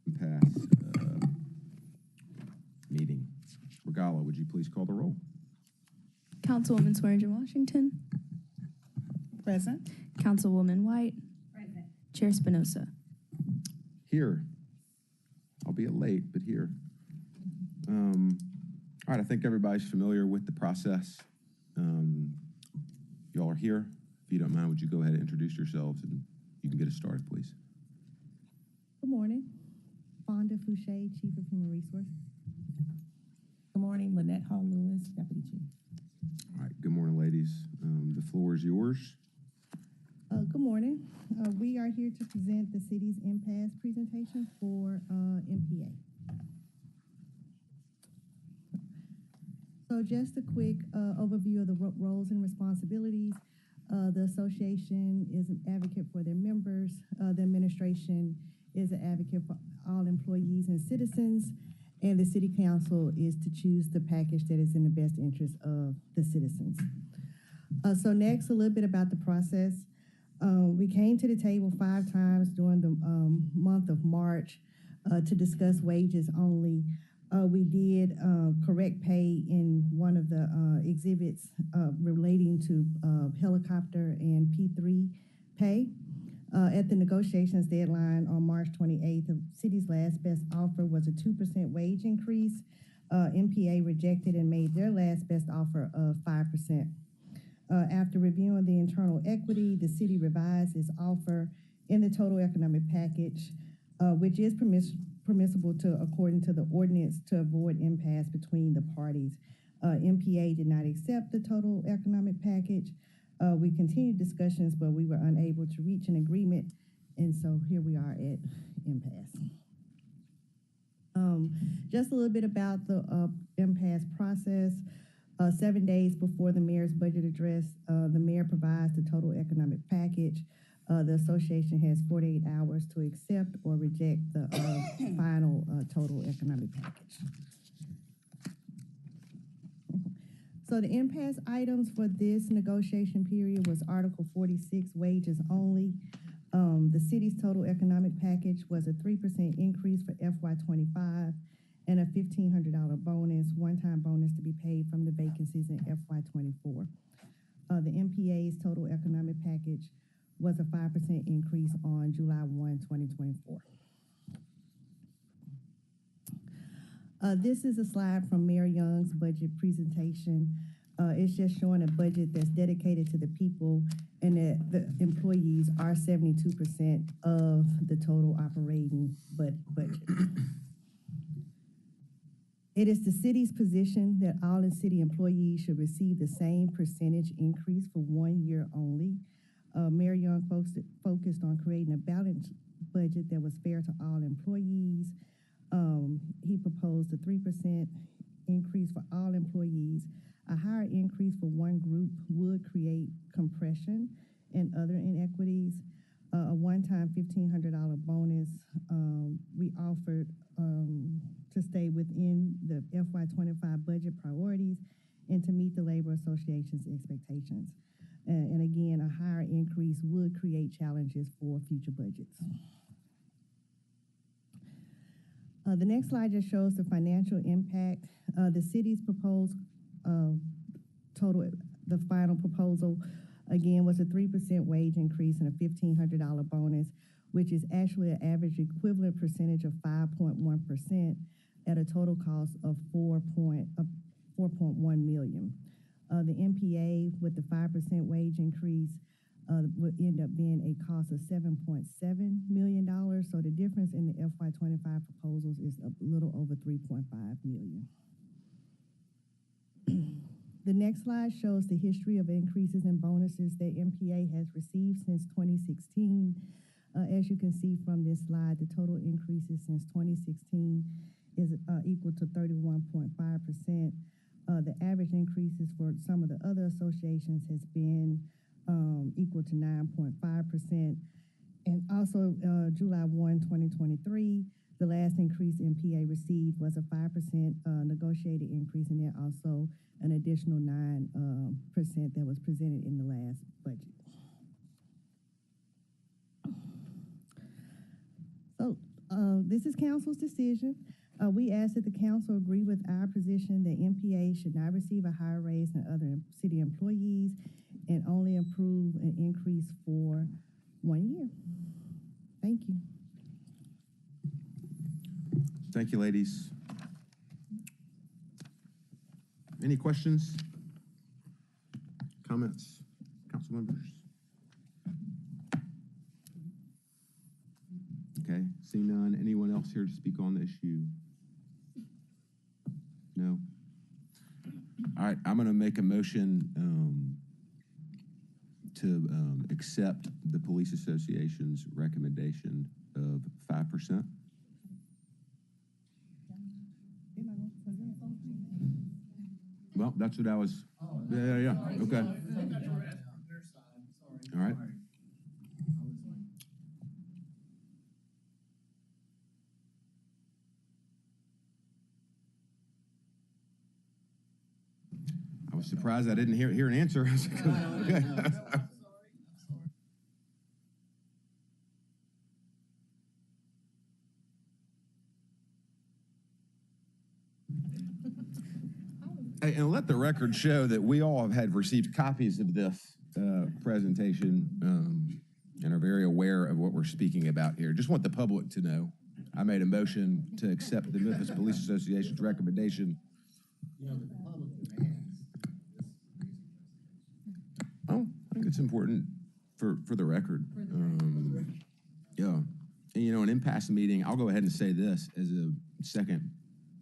Impasse meeting. Regala, would you please call the roll? Councilwoman Swearingen Washington. Present. Councilwoman White. Present. Chair Spinoza. Here. Albeit late, but here. All right, I think everybody's familiar with the process. Y'all are here. If you don't mind, would you go ahead and introduce yourselves and you can get us started, please. Good morning. Fonda Fouché, Chief of Human Resources. Good morning, Lynette Hall Lewis, Deputy Chief. All right, good morning, ladies. The floor is yours. Good morning. We are here to present the city's impasse presentation for MPA. So just a quick overview of the roles and responsibilities. The association is an advocate for their members. The administration is an advocate for all employees and citizens. And the city council is to choose the package that is in the best interest of the citizens. So next, a little bit about the process. We came to the table 5 times during the month of March to discuss wages only. We did correct pay in one of the exhibits relating to helicopter and P3 pay. At the negotiations deadline on March 28th, the city's last best offer was a 2% wage increase. MPA rejected and made their last best offer of 5%. After reviewing the internal equity, the city revised its offer in the total economic package, which is permissible according to the ordinance to avoid impasse between the parties. MPA did not accept the total economic package. We continued discussions, but we were unable to reach an agreement, and so here we are at impasse. Just a little bit about the impasse process. 7 days before the mayor's budget address, the mayor provides the total economic package. The association has 48 hours to accept or reject the final total economic package. So the impasse items for this negotiation period was Article 46, wages only. The city's total economic package was a 3% increase for FY25 and a $1,500 bonus, one-time bonus to be paid from the vacancies in FY24. The MPA's total economic package was a 5% increase on July 1, 2024. This is a slide from Mayor Young's budget presentation. It's just showing a budget that's dedicated to the people and that the employees are 72% of the total operating budget. It is the city's position that all city employees should receive the same percentage increase for 1 year only. Mayor Young focused on creating a balanced budget that was fair to all employees. He proposed a 3% increase for all employees. A higher increase for one group would create compression and other inequities. A one-time $1,500 bonus. We offered to stay within the FY25 budget priorities and to meet the Labor Association's expectations. And again, a higher increase would create challenges for future budgets. The next slide just shows the financial impact. The city's proposed the final proposal, again, was a 3% wage increase and a $1,500 bonus, which is actually an average equivalent percentage of 5.1% at a total cost of $4.1 million. The MPA with the 5% wage increase would end up being a cost of $7.7 million. So the difference in the FY25 proposals is a little over $3.5 million. The next slide shows the history of increases in bonuses that MPA has received since 2016. As you can see from this slide, the total increases since 2016 is equal to 31.5%. The average increases for some of the other associations has been equal to 9.5%. And also July 1, 2023, the last increase MPA received was a 5% negotiated increase, and then also an additional 9% that was presented in the last budget. So This is council's decision. We ask that the council agree with our position that MPA should not receive a higher raise than other city employees and only approve an increase for 1 year. Thank you. Thank you, ladies. Any questions? Comments? Council members? Okay, see none. Anyone else here to speak on the issue? No? All right, I'm gonna make a motion to accept the Police Association's recommendation of 5%. Well, that's what I was, yeah, okay. All right. I was surprised I didn't hear an answer. Okay. Hey, and let the record show that we all have had received copies of this presentation and are very aware of what we're speaking about here. Just want the public to know. I made a motion to accept the Memphis Police Association's recommendation. Oh, I think it's important for the record. Yeah. And, you know, an impasse meeting, I'll go ahead and say this as a second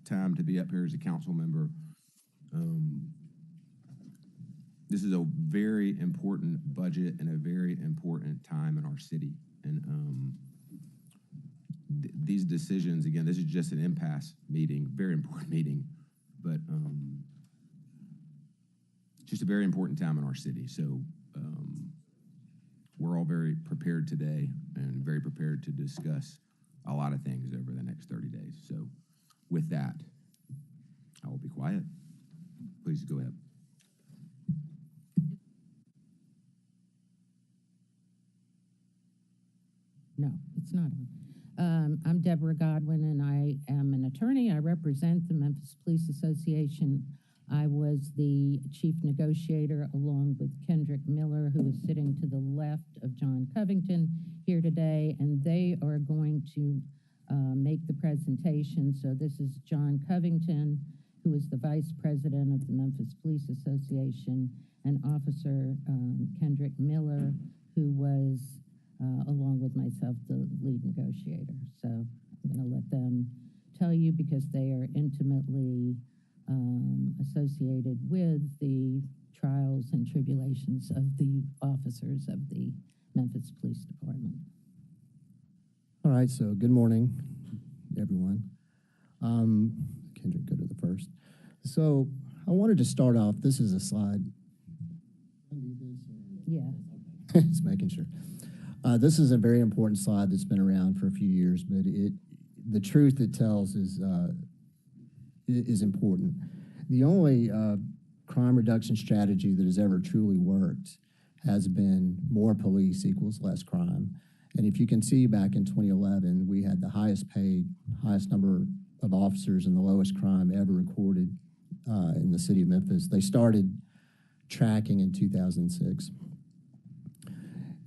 time to be up here as a council member. This is a very important budget and a very important time in our city. And these decisions, again, this is just an impasse meeting, very important meeting, but just a very important time in our city. So we're all very prepared today and very prepared to discuss a lot of things over the next 30 days. So with that, I will be quiet. Please go ahead. No, it's not on. I'm Deborah Godwin, and I am an attorney. I represent the Memphis Police Association. I was the chief negotiator along with Kendrick Miller, who is sitting to the left of John Covington here today, and they are going to make the presentation. So this is John Covington, who is the vice president of the Memphis Police Association, and Officer Kendrick Miller, who was, along with myself, the lead negotiator. So I'm going to let them tell you, because they are intimately associated with the trials and tribulations of the officers of the Memphis Police Department. All right, so good morning, everyone. Kendrick, go to the first. So I wanted to start off, this is a slide. Yeah. Just making sure. This is a very important slide that's been around for a few years, but the truth it tells is important. The only crime reduction strategy that has ever truly worked has been more police equals less crime. And if you can see, back in 2011, we had the highest paid, highest number of officers and the lowest crime ever recorded in the city of Memphis. They started tracking in 2006.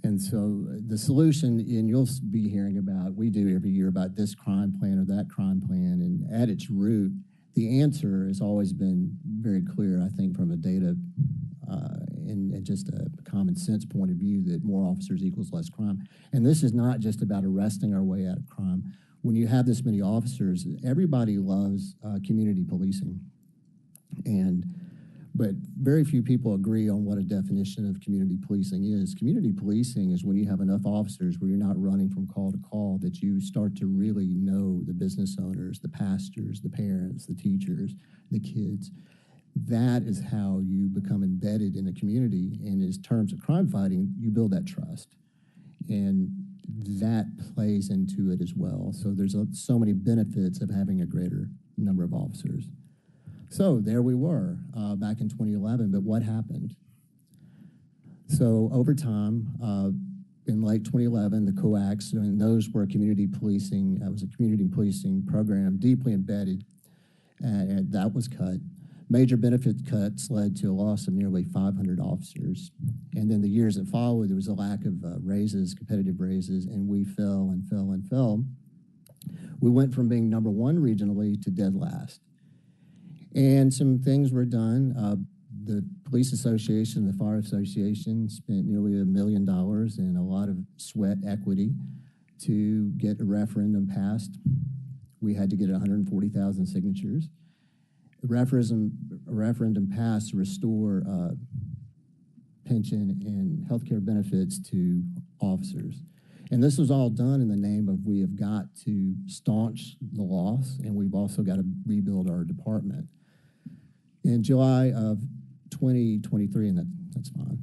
And so the solution, and you'll be hearing about, we do every year, about this crime plan or that crime plan, and at its root, the answer has always been very clear, I think, from a data and just a common sense point of view, that more officers equals less crime. And this is not just about arresting our way out of crime. When you have this many officers, everybody loves community policing. But very few people agree on what a definition of community policing is. Community policing is when you have enough officers where you're not running from call to call, that you start to really know the business owners, the pastors, the parents, the teachers, the kids. That is how you become embedded in a community. And in terms of crime fighting, you build that trust. And that plays into it as well. So there's so many benefits of having a greater number of officers. So there we were back in 2011, but what happened? So over time, in late 2011, the COACs, and those were community policing. It was a community policing program deeply embedded, and that was cut. Major benefit cuts led to a loss of nearly 500 officers. And then the years that followed, there was a lack of raises, competitive raises, and we fell and fell and fell. We went from being number one regionally to dead last. And some things were done. The Police Association, the Fire Association spent nearly $1 million and a lot of sweat equity to get a referendum passed. We had to get 140,000 signatures. A referendum passed to restore pension and healthcare benefits to officers. And this was all done in the name of we have got to staunch the loss, and we've also got to rebuild our department. In July of 2023, and that's fine,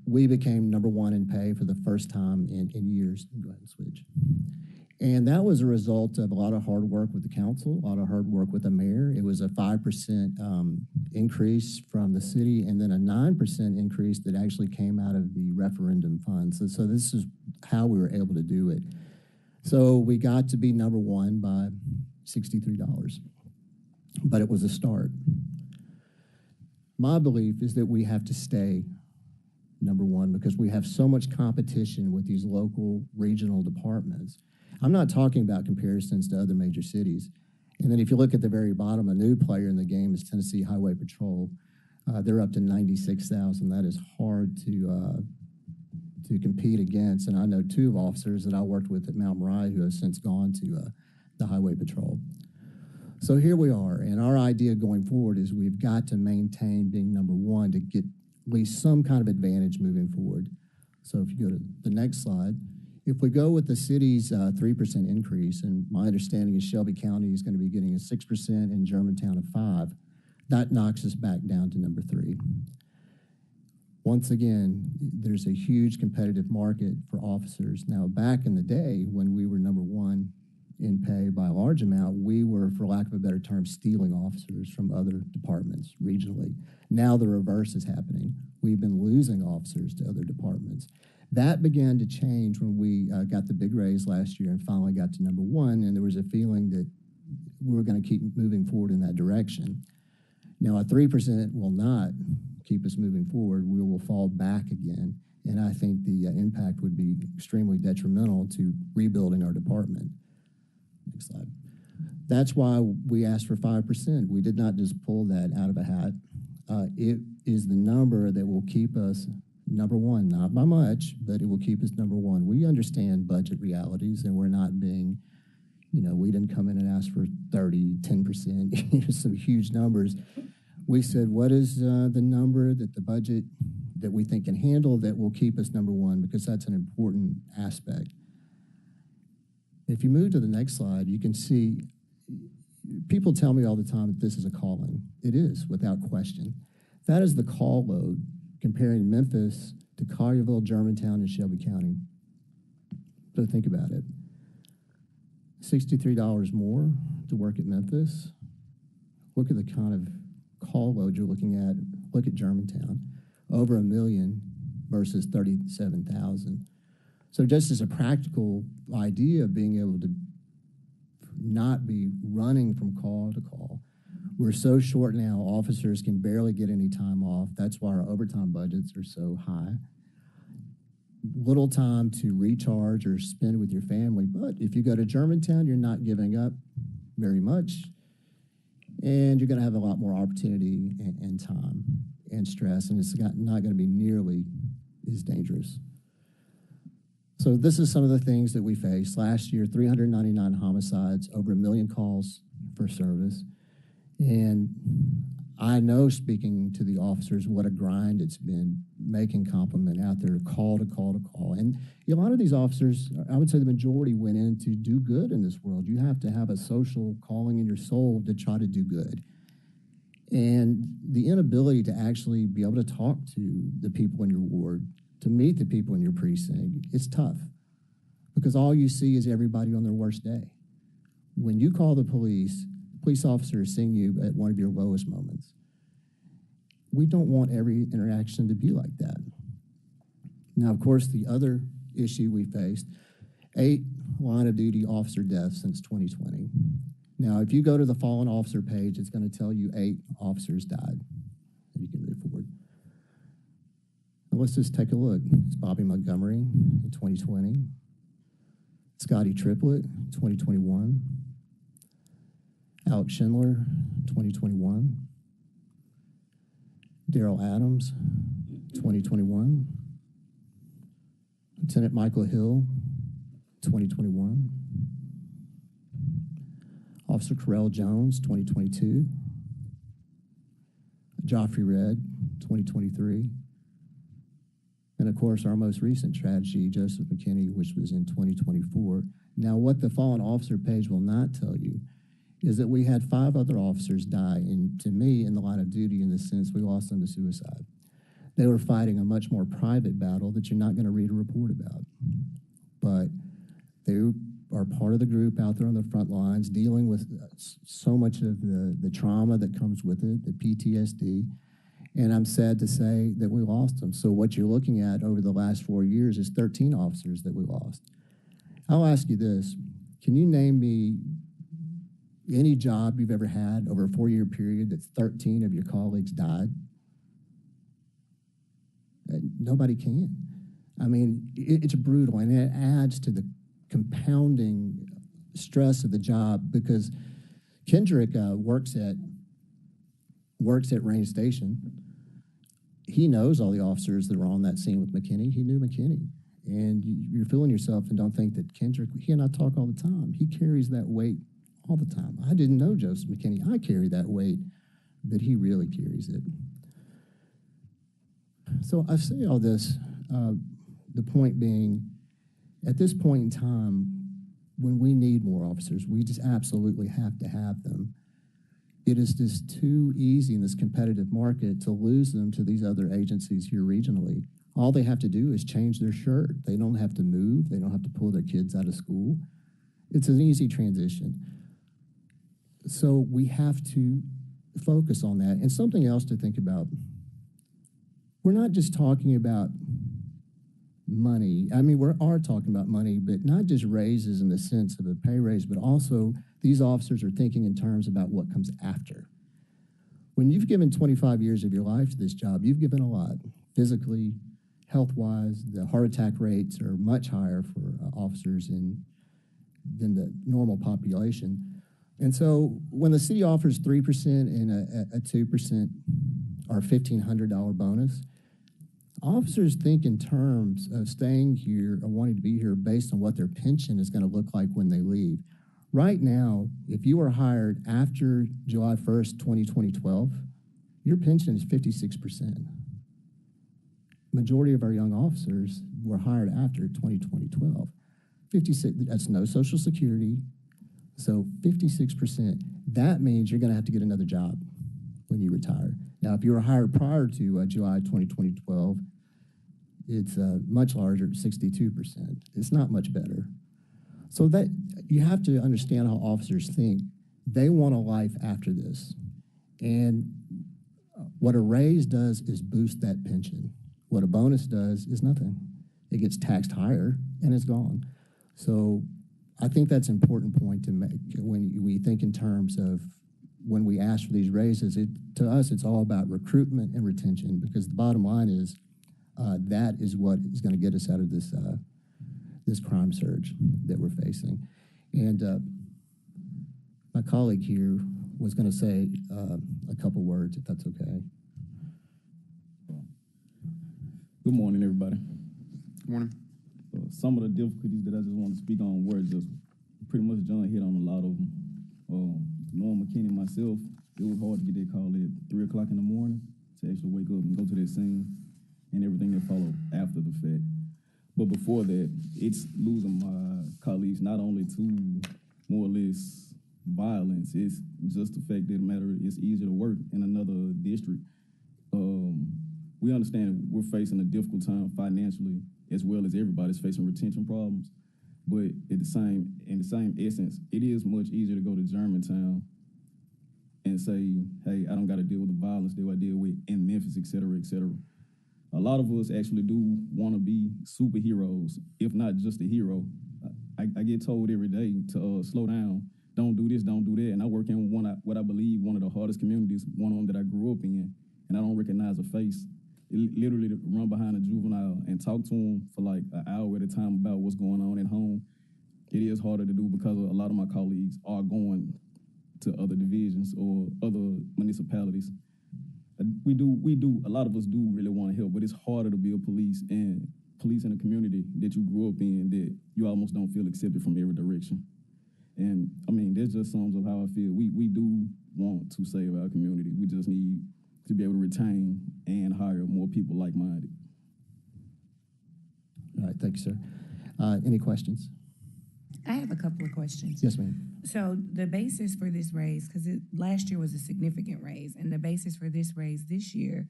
we became number one in pay for the first time in years. Go ahead and switch. And that was a result of a lot of hard work with the council, a lot of hard work with the mayor. It was a 5% increase from the city, and then a 9% increase that actually came out of the referendum funds. So this is how we were able to do it. So we got to be number one by $63, but it was a start. My belief is that we have to stay number one because we have so much competition with these local regional departments. I'm not talking about comparisons to other major cities. And then if you look at the very bottom, a new player in the game is Tennessee Highway Patrol. They're up to 96,000. That is hard to compete against. And I know two officers that I worked with at Mount Moriah who have since gone to the Highway Patrol. So here we are, and our idea going forward is we've got to maintain being number one to get at least some kind of advantage moving forward. So if you go to the next slide, if we go with the city's 3% increase, and my understanding is Shelby County is going to be getting a 6% and Germantown a 5%, that knocks us back down to number 3. Once again, there's a huge competitive market for officers. Now, back in the day when we were number one in pay by a large amount, we were, for lack of a better term, stealing officers from other departments regionally. Now the reverse is happening. We've been losing officers to other departments. That began to change when we got the big raise last year and finally got to number one, and there was a feeling that we were going to keep moving forward in that direction. Now, a 3% will not keep us moving forward. We will fall back again, and I think the impact would be extremely detrimental to rebuilding our department. Next slide. That's why we asked for 5%. We did not just pull that out of a hat. It is the number that will keep us number one, not by much, but it will keep us number one. We understand budget realities, and we're not being, we didn't come in and ask for 30, 10%, some huge numbers. We said, what is the number that the budget that we think can handle that will keep us number one, because that's an important aspect. If you move to the next slide, you can see, people tell me all the time that this is a calling. It is, without question. That is the call load comparing Memphis to Collierville, Germantown, and Shelby County. So think about it. $63 more to work at Memphis. Look at the kind of call load you're looking at. Look at Germantown. Over $1 million versus 37,000. So just as a practical idea of being able to not be running from call to call, we're so short now, officers can barely get any time off. That's why our overtime budgets are so high. Little time to recharge or spend with your family. But if you go to Germantown, you're not giving up very much. And you're going to have a lot more opportunity and time and stress. And it's not going to be nearly as dangerous. So this is some of the things that we faced. Last year, 399 homicides, over 1 million calls for service. And I know, speaking to the officers, what a grind it's been making complement out there, call to call to call. And a lot of these officers, I would say the majority, went in to do good in this world. You have to have a social calling in your soul to try to do good. And the inability to actually be able to talk to the people in your ward, to meet the people in your precinct, it's tough. Because all you see is everybody on their worst day. When you call the police officer is seeing you at one of your lowest moments. We don't want every interaction to be like that. Now, of course, the other issue we faced, 8 line of duty officer deaths since 2020. Now, if you go to the fallen officer page, it's going to tell you 8 officers died. You can move forward. Now, let's just take a look. It's Bobby Montgomery in 2020. Scotty Triplett, 2021. Alex Schindler, 2021. Daryl Adams, 2021. Lieutenant Michael Hill, 2021. Officer Correll Jones, 2022. Joffrey Red, 2023. And of course, our most recent tragedy, Joseph McKinney, which was in 2024. Now, what the fallen officer page will not tell you is that we had 5 other officers die, and to me, in the line of duty, in the sense we lost them to suicide. They were fighting a much more private battle that you're not going to read a report about. But they are part of the group out there on the front lines dealing with so much of the trauma that comes with it, the PTSD. And I'm sad to say that we lost them. So what you're looking at over the last 4 years is 13 officers that we lost. I'll ask you this. Can you name me any job you've ever had over a 4-year period that 13 of your colleagues died? Nobody can. I mean, it's brutal, and it adds to the compounding stress of the job because Kendrick works at Rain Station. He knows all the officers that were on that scene with McKinney. He knew McKinney. And you're fooling yourself and don't think that Kendrick, he and I talk all the time. He carries that weight all the time. I didn't know Joseph McKinney. I carry that weight, but he really carries it. So I say all this, the point being, at this point in time, when we need more officers, we just absolutely have to have them. It is just too easy in this competitive market to lose them to these other agencies here regionally. All they have to do is change their shirt. They don't have to move. They don't have to pull their kids out of school. It's an easy transition. So we have to focus on that. And something else to think about. We're not just talking about money. I mean, we are talking about money, but not just raises in the sense of a pay raise, but also these officers are thinking in terms about what comes after. When you've given 25 years of your life to this job, you've given a lot, physically, health-wise. The heart attack rates are much higher for officers than the normal population. And so when the city offers 3% and a 2% or $1,500 bonus, officers think in terms of staying here or wanting to be here based on what their pension is going to look like when they leave. Right now, if you were hired after July 1st, 2012, your pension is 56%. Majority of our young officers were hired after 2012. 56, that's no Social Security, so 56%. That means you're going to have to get another job when you retire. Now, if you were hired prior to July 2012, it's much larger, 62%. It's not much better. So that you have to understand how officers think. They want a life after this. And what a raise does is boost that pension. What a bonus does is nothing. It gets taxed higher and it's gone. So I think that's an important point to make when we think in terms of when we ask for these raises. To us, it's all about recruitment and retention, because the bottom line is that is what is going to get us out of this this crime surge that we're facing. And my colleague here was going to say a couple words, if that's okay. Good morning, everybody. Good morning. Some of the difficulties that I just want to speak on were just pretty much John hit on a lot of them. Knowing McKinney myself, it was hard to get that call at 3 o'clock in the morning to actually wake up and go to that scene and everything that followed after the fact. But before that, it's losing my colleagues not only to more or less violence, it's just the fact that it's easier to work in another district. We understand we're facing a difficult time financially, as well as everybody's facing retention problems. But in the same essence, it is much easier to go to Germantown and say, hey, I don't got to deal with the violence that I deal with in Memphis, et cetera, et cetera. a lot of us actually do want to be superheroes, if not just a hero. I get told every day to slow down, don't do this, don't do that. And I work in what I believe one of the hardest communities, one of them that I grew up in, and I don't recognize a face. Literally to run behind a juvenile and talk to them for like an hour at a time about what's going on at home, it is harder to do because a lot of my colleagues are going to other divisions or other municipalities. We do, a lot of us do really want to help, but it's harder to be a police in a community that you grew up in that you almost don't feel accepted from every direction. And I mean, that's just sums of how I feel. We do want to save our community. We just need to be able to retain and hire more people like-minded. All right, thank you, sir. Any questions? I have a couple of questions. Yes, ma'am. So the basis for this raise, because last year was a significant raise, and the basis for this raise this year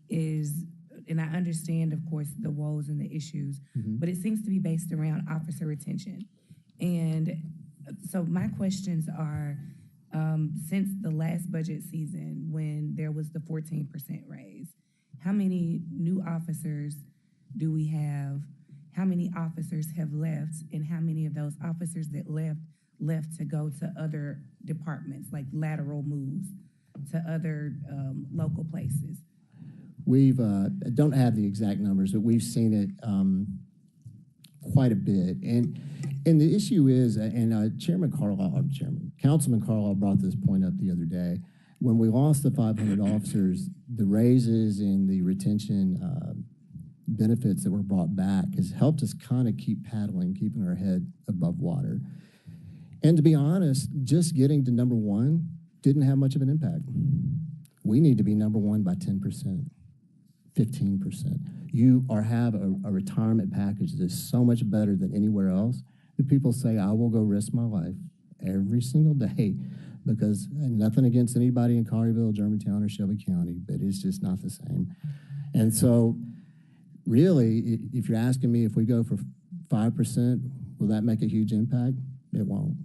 is, and I understand, of course, the woes and the issues, but it seems to be based around officer retention. And so my questions are, since the last budget season when there was the 14% raise, how many new officers do we have? How many officers have left, and how many of those officers that left to go to other departments, like lateral moves to other local places? We've, don't have the exact numbers, but we've seen it quite a bit. And the issue is, and Councilman Carlisle brought this point up the other day, when we lost the 500 officers, the raises and the retention benefits that were brought back has helped us kind of keep paddling, keeping our head above water. And to be honest, just getting to number one didn't have much of an impact. We need to be number one by 10%, 15%. You have a retirement package that is so much better than anywhere else that people say, I will go risk my life every single day, because nothing against anybody in Collierville, Germantown, or Shelby County, but it's just not the same. And so really, if you're asking me if we go for 5%, will that make a huge impact? It won't.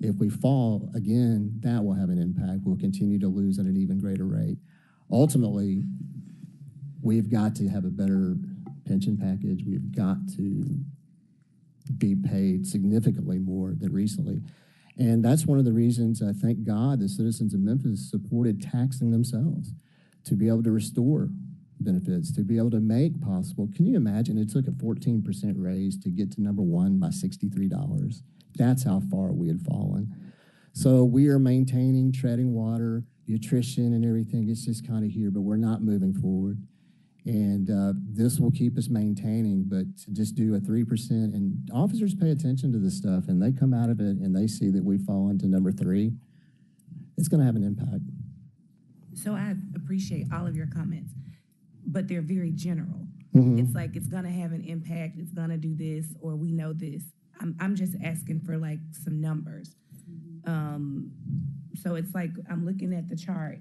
If we fall again, that will have an impact. We'll continue to lose at an even greater rate. Ultimately, we've got to have a better pension package. We've got to be paid significantly more than recently. And that's one of the reasons I thank God the citizens of Memphis supported taxing themselves to be able to restore benefits, to be able to make possible. Can you imagine it took a 14% raise to get to number one by $63? That's how far we had fallen. So we are maintaining, treading water, the attrition and everything. It's just kind of here, but we're not moving forward. And this will keep us maintaining, but to just do a 3%, and officers pay attention to this stuff, and they come out of it and they see that we fall into number 3, it's going to have an impact. So I appreciate all of your comments, but they're very general. It's like, it's gonna have an impact, it's gonna do this, or we know this. I'm just asking for like some numbers. So it's like, I'm looking at the chart,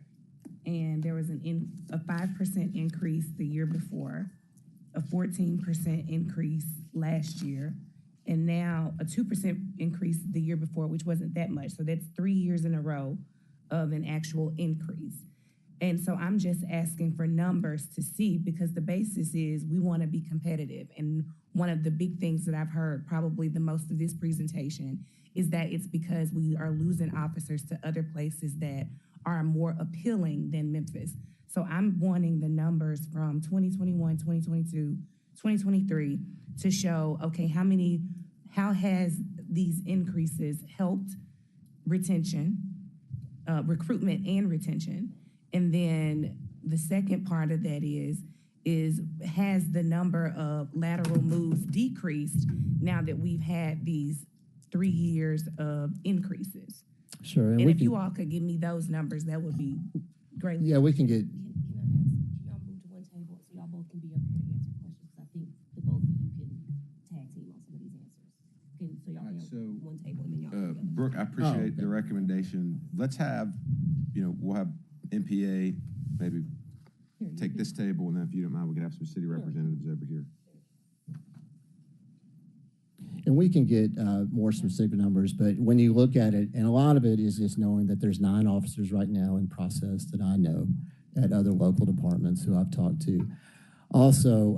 and there was a 5% increase the year before, a 14% increase last year, and now a 2% increase the year before, which wasn't that much. So that's 3 years in a row of an actual increase. And so I'm just asking for numbers to see, because the basis is we want to be competitive. And one of the big things that I've heard probably the most of this presentation is that it's because we are losing officers to other places that are more appealing than Memphis. So I'm wanting the numbers from 2021, 2022, 2023 to show, okay, how has these increases helped retention, recruitment and retention? And then the second part of that is has the number of lateral moves decreased now that we've had these 3 years of increases? Sure. And if you all could give me those numbers, that would be great. Yeah, we can get. Can y'all move to one table so y'all both can be up here to answer questions? I think the both of you can tag team on some of these answers. So y'all can have one table and then y'all can Brooke, I appreciate the recommendation. Let's have, we'll have MPA maybe take this table, and then if you don't mind, we can have some city representatives over here. And we can get more specific numbers, but when you look at it, and a lot of it is just knowing that there's 9 officers right now in process that I know at other local departments who I've talked to. Also,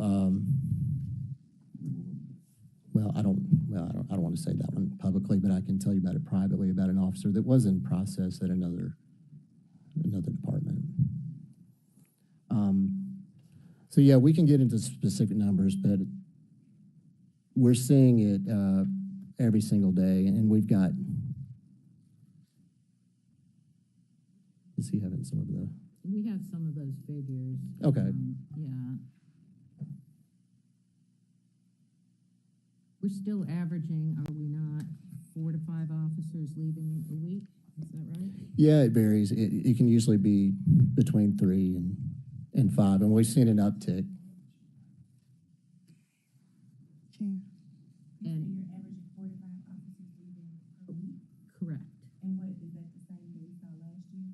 I don't want to say that one publicly, but I can tell you about it privately about an officer that was in process at another department. So yeah, we can get into specific numbers, but we're seeing it every single day, and we've got. Is he having some of the? We have some of those figures. Okay. Yeah. We're still averaging, are we not, 4 to 5 officers leaving a week? Is that right? Yeah, it varies. It can usually be between 3 and 5, and we've seen an uptick. Chair. And You're averaging 4 to 5 officers leaving per week? correct. And what, is that the same that we saw last year?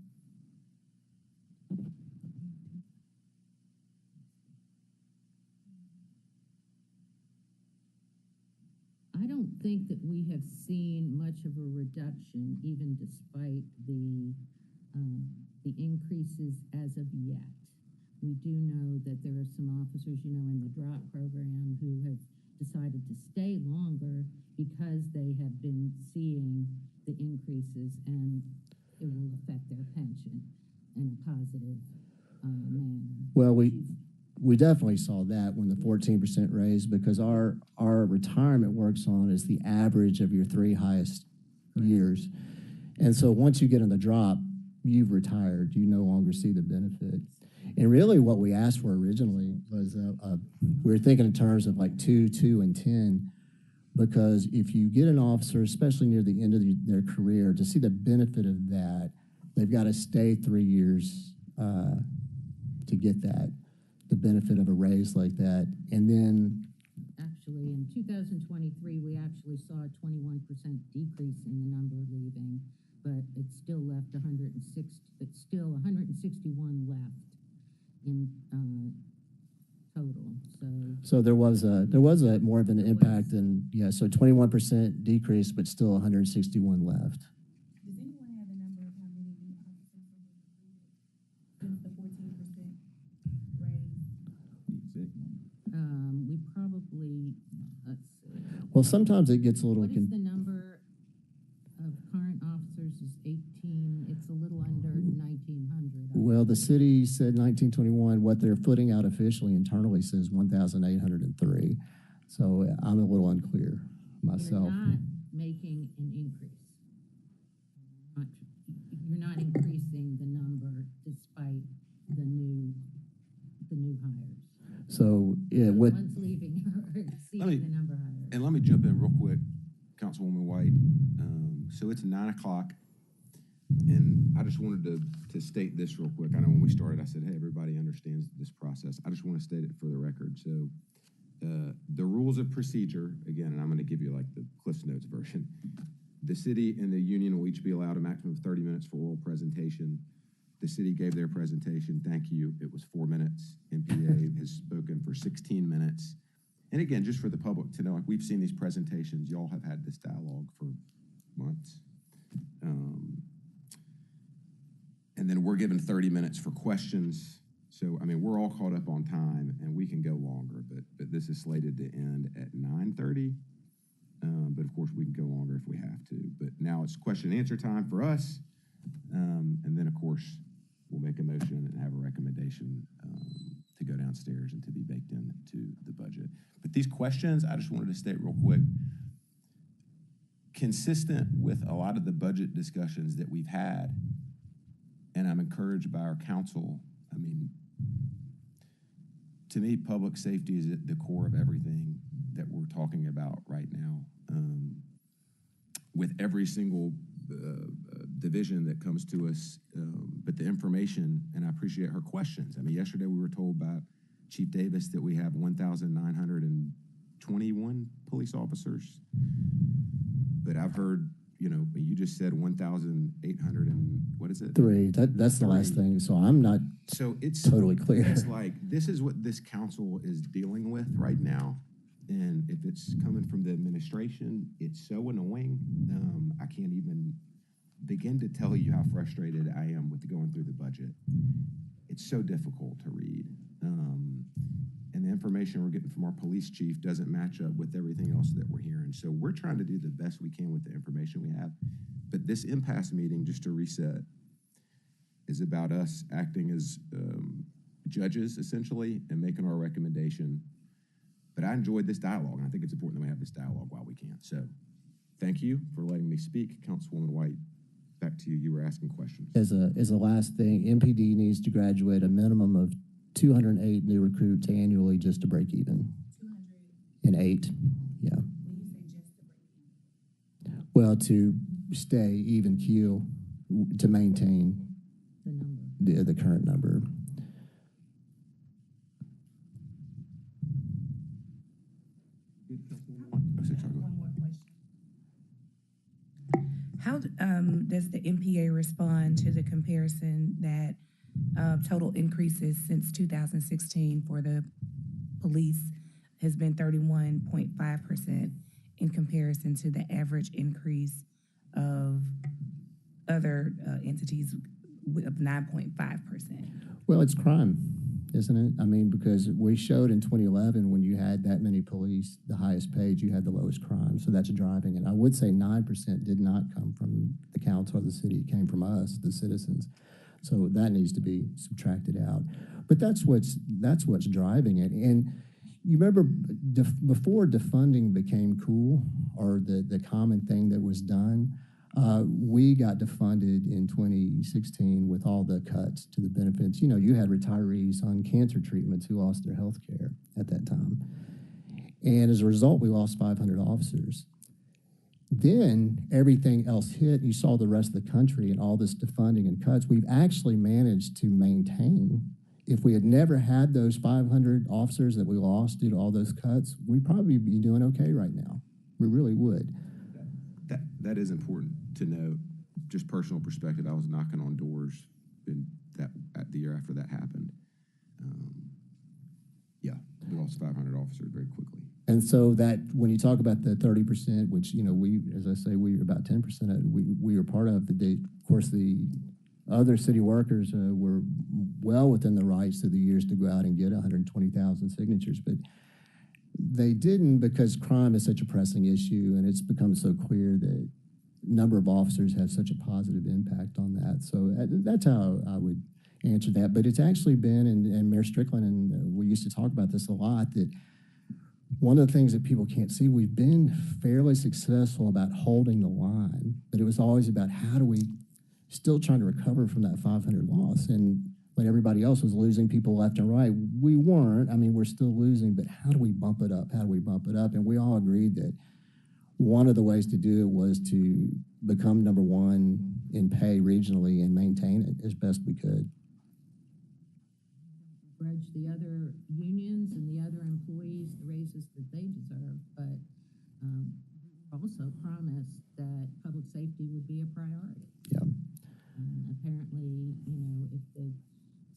I don't think that we have seen much of a reduction, even despite the increases as of yet. We do know that there are some officers, in the drop program who have decided to stay longer because they have been seeing the increases, and it will affect their pension in a positive manner. Well, we definitely saw that when the 14% raise, because our retirement works on is the average of your 3 highest years. And so once you get in the drop, you've retired. You no longer see the benefit. And really what we asked for originally was we were thinking in terms of like 2, 2, and 10, because if you get an officer, especially near the end of their career, to see the benefit of that, they've got to stay 3 years to get the benefit of a raise like that. And then Actually, in 2023, we actually saw a 21% decrease in the number leaving, but it still left 161 left in total. so there was a more of an impact, and yeah, so 21% decrease, but still 161 left. Does anyone have a number of how many new officers are recruited since the 14% raise? We probably, let's see. Well, sometimes it gets a little. What is the number of current officers is 18, it's a little under 1,900. Well, the city said 1921. What they're putting out officially internally says 1,803. So I'm a little unclear myself. You're not making an increase. You're not increasing the number despite the new hires. So yeah, The what? ones leaving are exceeding the number hired. And let me jump in real quick, Councilwoman White. So it's 9 o'clock, and I just wanted to state this real quick. I know when we started, I said, hey, everybody understands this process. I just want to state it for the record. So the rules of procedure, again, and I'm going to give you like the Cliff's Notes version. The city and the union will each be allowed a maximum of 30 minutes for oral presentation. The city gave their presentation. Thank you. It was 4 minutes. MPA has spoken for 16 minutes. And again, just for the public to know, like we've seen these presentations. Y'all have had this dialogue for months. And then we're given 30 minutes for questions. So, I mean, we're all caught up on time, and we can go longer, but this is slated to end at 9:30. But of course, we can go longer if we have to. But now it's question and answer time for us. And then, of course, we'll make a motion and have a recommendation to go downstairs and to be baked into the budget. But these questions, I just wanted to state real quick, consistent with a lot of the budget discussions that we've had, and I'm encouraged by our council. I mean, to me, public safety is at the core of everything that we're talking about right now. With every single division that comes to us, but the information, and I appreciate her questions. I mean, yesterday we were told by Chief Davis that we have 1,921 police officers, but I've heard, you just said 1,800 and what is it? 3. That's the last thing. So I'm not it's totally clear. It's like, this is what this council is dealing with right now. And if it's coming from the administration, it's so annoying. I can't even begin to tell you how frustrated I am with going through the budget. It's so difficult to read. And information we're getting from our police chief doesn't match up with everything else that we're hearing. So we're trying to do the best we can with the information we have. But this impasse meeting, just to reset, is about us acting as judges, essentially, and making our recommendation. But I enjoyed this dialogue, and I think it's important that we have this dialogue while we can. So thank you for letting me speak. Councilwoman White, back to you. You were asking questions. As a last thing, MPD needs to graduate a minimum of 208 new recruits annually just to break even. 208, yeah. Well, to stay even keel, to maintain the current number. One more question. How does the MPA respond to the comparison that total increases since 2016 for the police has been 31.5% in comparison to the average increase of other entities of 9.5%? Well, it's crime, isn't it? I mean, because we showed in 2011 when you had that many police, the highest paid, you had the lowest crime. So that's driving it. I would say 9% did not come from the council or the city. It came from us, the citizens. So that needs to be subtracted out. But that's what's driving it. And you remember before defunding became cool, or the common thing that was done, we got defunded in 2016 with all the cuts to the benefits. You know, you had retirees on cancer treatments who lost their health care at that time. And as a result, we lost 500 officers. Then everything else hit. You saw the rest of the country and all this defunding and cuts. We've actually managed to maintain. If we had never had those 500 officers that we lost due to all those cuts, we'd probably be doing okay right now. We really would. That is important to know. Just personal perspective, I was knocking on doors at the year after that happened. Yeah, we lost 500 officers very quickly. And so that when you talk about the 30%, which, you know, we, as I say, we about 10% of it, we were part of. Of course, the other city workers were well within the rights through the years to go out and get 120,000 signatures, but they didn't, because crime is such a pressing issue, and it's become so clear that number of officers have such a positive impact on that. So that's how I would answer that. But it's actually been, and Mayor Strickland, and we used to talk about this a lot, that one of the things that people can't see, we've been fairly successful about holding the line, but it was always about how do we still trying to recover from that 500 loss. And when everybody else was losing people left and right, we weren't. I mean, we're still losing, but how do we bump it up? How do we bump it up? And we all agreed that one of the ways to do it was to become number one in pay regionally and maintain it as best we could. Grudge the other unions and the other employees the raises that they deserve, but also promised that public safety would be a priority. Yeah. Apparently, you know, if the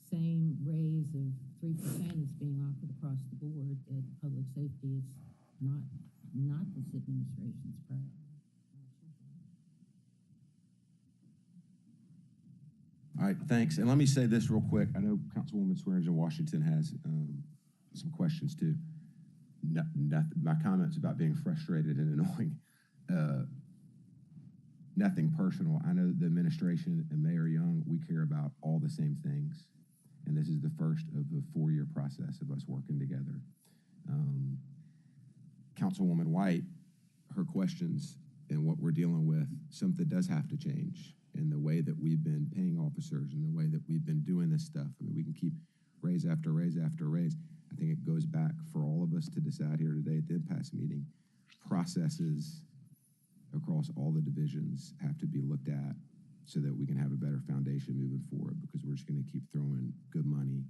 same raise of 3% is being offered across the board, that public safety is not this administration's priority. All right, thanks. And let me say this real quick. I know Councilwoman Swearengin Washington has some questions too. My comments about being frustrated and annoying, nothing personal. I know the administration and Mayor Young, we care about all the same things. And this is the first of a 4-year process of us working together. Councilwoman White, her questions and what we're dealing with, something does have to change in the way that we've been paying officers and the way that we've been doing this stuff. I mean, we can keep raise after raise after raise. I think it goes back for all of us to decide here today at the impasse meeting. Processes across all the divisions have to be looked at so that we can have a better foundation moving forward, because we're just going to keep throwing good money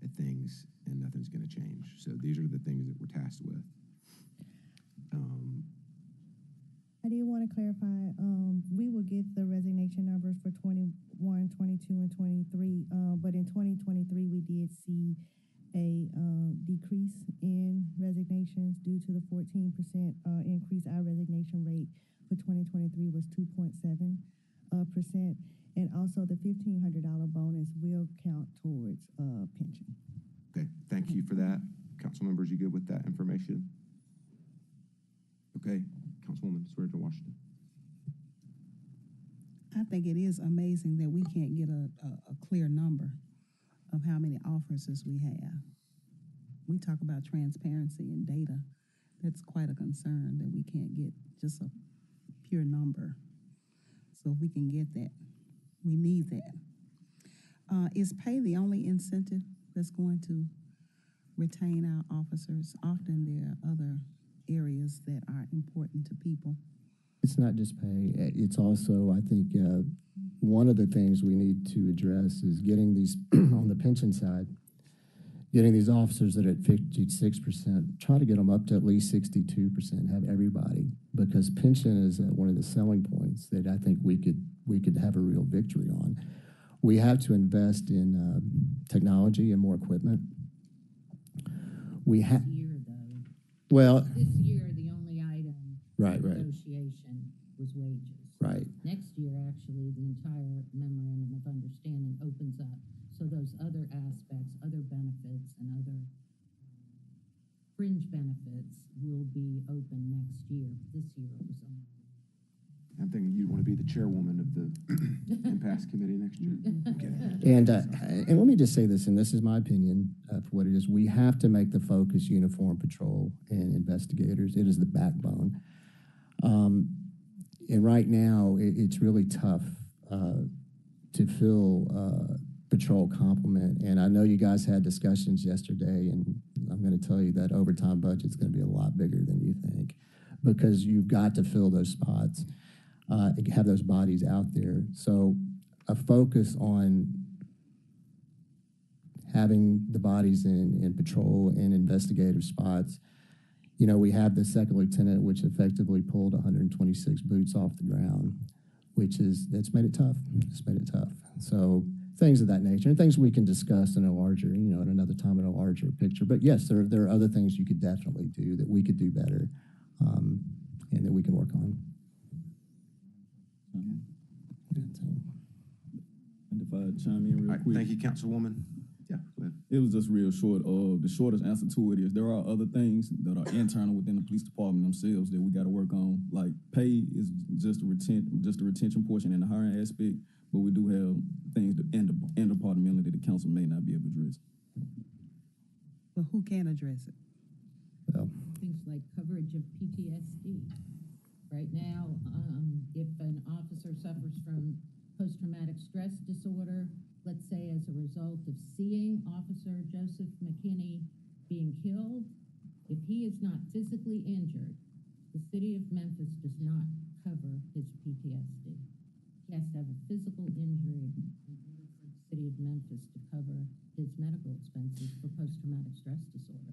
at things and nothing's going to change. So these are the things that we're tasked with. I did want to clarify, we will get the resignation numbers for 21, 22, and 23, but in 2023, we did see a decrease in resignations due to the 14% increase. Our resignation rate for 2023 was 2.7%, and also the $1,500 bonus will count towards pension. Okay, thank you for that. council members, you good with that information? Okay, Councilwoman Swearengin Washington. I think it is amazing that we can't get a clear number of how many officers we have. We talk about transparency and data. That's quite a concern that we can't get just a pure number. So if we can get that, we need that. Is pay the only incentive that's going to retain our officers? Often there are other areas that are important to people. It's not just pay. It's also, I think, one of the things we need to address is getting these, on the pension side, getting these officers that are at 56%, try to get them up to at least 62%, have everybody, because pension is one of the selling points that I think we could have a real victory on. We have to invest in technology and more equipment. We have, Year though, well, this year, the only item right. negotiation was wages. Right. Next year, actually, the entire memorandum of understanding opens up. So those other aspects, other benefits, and other fringe benefits will be open next year. This year it was only. I'm thinking you'd want to be the chairwoman of the Impasse Committee next year. Okay. And let me just say this, and this is my opinion for what it is. We have to make the focus uniform patrol and investigators. It is the backbone. And right now, it's really tough to fill patrol complement. And I know you guys had discussions yesterday, and I'm going to tell you that overtime budget's going to be a lot bigger than you think, because you've got to fill those spots, have those bodies out there. So a focus on having the bodies in patrol and investigative spots. You know, we have the second lieutenant, which effectively pulled 126 boots off the ground, that's made it tough. It's made it tough. So things of that nature, and things we can discuss in a larger, at another time in a larger picture. But yes, there are other things you could definitely do that we could do better, and that we can work on. And if I chime in real quick. Thank you, Councilwoman. Yeah, go ahead. It was just real short. The shortest answer to it is there are other things that are internal within the police department themselves that we got to work on. Like pay is just the retention portion and the hiring aspect, but we do have things that interdepartmentally that the council may not be able to address. But who can address it? Well, Things like coverage of PTSD. Right now, if an officer suffers from post-traumatic stress disorder, let's say as a result of seeing Officer Joseph McKinney being killed, if he is not physically injured, the city of Memphis does not cover his PTSD. He has to have a physical injury in order for the city of Memphis to cover his medical expenses for post-traumatic stress disorder.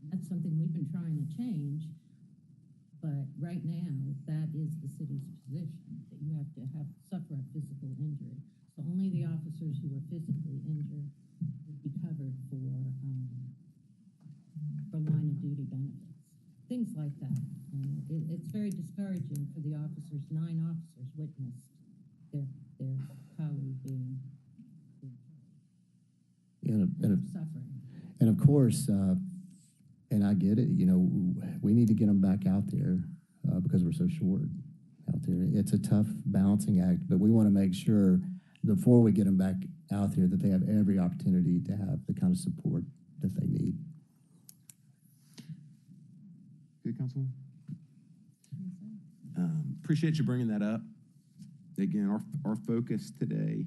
And that's something we've been trying to change, but right now, that is the city's position, that you have to suffer a physical injury. So only the officers who are physically injured would be covered for line of duty benefits, things like that. And it's very discouraging for the officers. 9 officers witnessed their colleague being suffering. And of course, and I get it, we need to get them back out there because we're so short out there. It's a tough balancing act, but we want to make sure before we get them back out there that they have every opportunity to have the kind of support that they need. Good, Councilwoman. Appreciate you bringing that up. Again, our focus today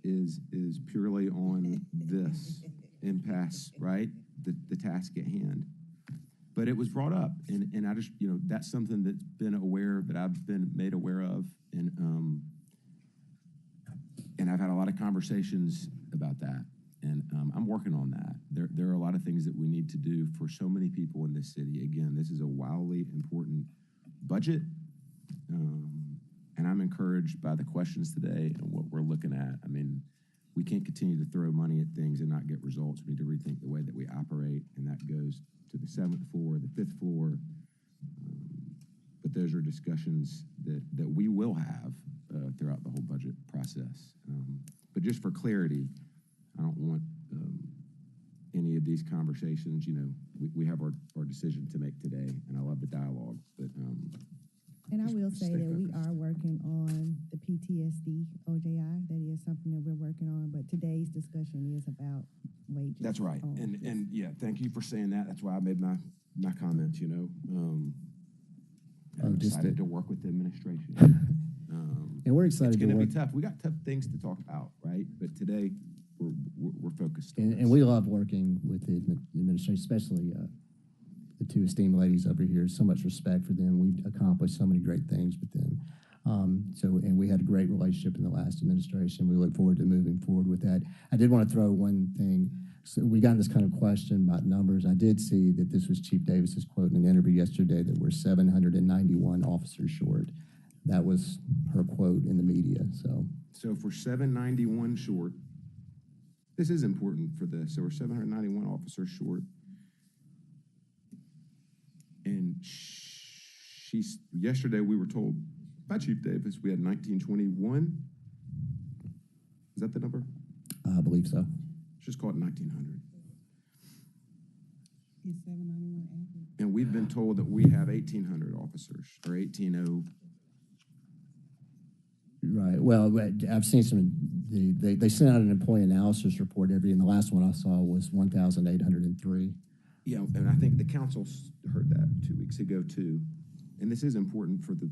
is purely on this impasse, right? The task at hand. But it was brought up, and I just, that's something that's been that I've been made aware of, and I've had a lot of conversations about that, and I'm working on that. There are a lot of things that we need to do for so many people in this city. Again, this is a wildly important budget, and I'm encouraged by the questions today and what we're looking at. I mean, we can't continue to throw money at things and not get results. We need to rethink the way that we operate, and that goes to the 7th floor, the 5th floor. But those are discussions that we will have throughout the whole budget process. But just for clarity, I don't want any of of these conversations, you know, we have our decision to make today, and I love the dialogue, but, And I Just will stay say that we focused. are working on the PTSD OJI. That is something that we're working on, but today's discussion is about wages. that's right. only. And yeah, thank you for saying that. That's why I made my comments, you know. I'm just excited to- to work with the administration. And we're It's excited to gonna be work. tough. We got tough things to talk about, right? But today, we're focused on And this. we love working with the administration, especially the two esteemed ladies over here. So much respect for them. We've accomplished so many great things with them. And we had a great relationship in the last administration. We look forward to moving forward with that. I did want to throw one thing. So we got this kind of question about numbers. I did see that this was Chief Davis's quote in an interview yesterday that we're 791 officers short. That was her quote in the media, so. So if we're 791 short, this is important for this. So we're 791 officers short. And yesterday we were told by Chief Davis we had 1921. Is that the number? I believe so. Let's just call it 1900. Is 791 accurate? And we've been told that we have 1,800 officers, or 1,800. Right. Well, I've seen they sent out an employee analysis report and the last one I saw was 1,803. Yeah, and I think the council heard that 2 weeks ago too. And this is important for the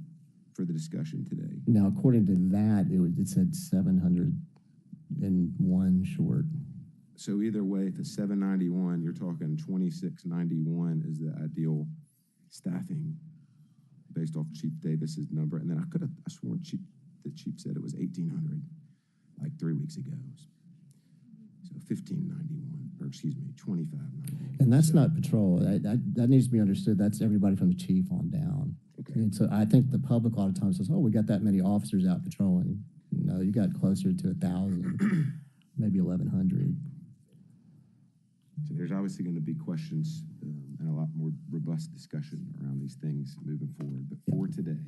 discussion today. Now, according to that, it said 701 short. So either way, if it's 791, you're talking 2691 is the ideal staffing based off Chief Davis's number. And then I sworn the chief said it was 1,800 like 3 weeks ago. So 1591, or excuse me, 2591. And that's So- not patrol. That needs to be understood. That's everybody from the chief on down. Okay. And so I think the public a lot of times says, oh, we got that many officers out patrolling. No, you got closer to 1,000, maybe 1,100. So there's obviously going to be questions and a lot more robust discussion around these things moving forward. But for today,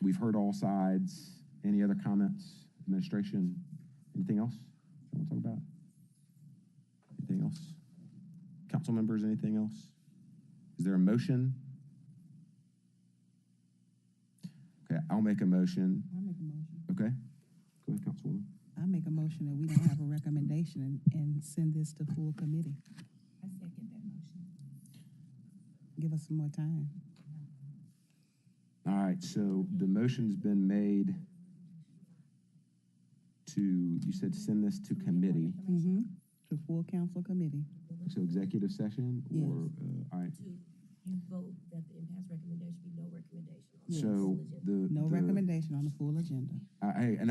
we've heard all sides. Any other comments? Administration? Anything else you want to talk about? Anything else? Council members, anything else? Is there a motion? Okay, I'll make a motion. I make a motion. Okay. Go ahead, Councilwoman. I make a motion that we don't have a recommendation and send this to full committee. I second that motion. Give us some more time. All right, so the motion's been made to, you said send this to committee, Mm-hmm. To full council committee. so executive session, or, Yes. all right. You vote that the impasse recommendation be no recommendation. on the Yes. So full agenda. No recommendation on the full agenda. Hey, and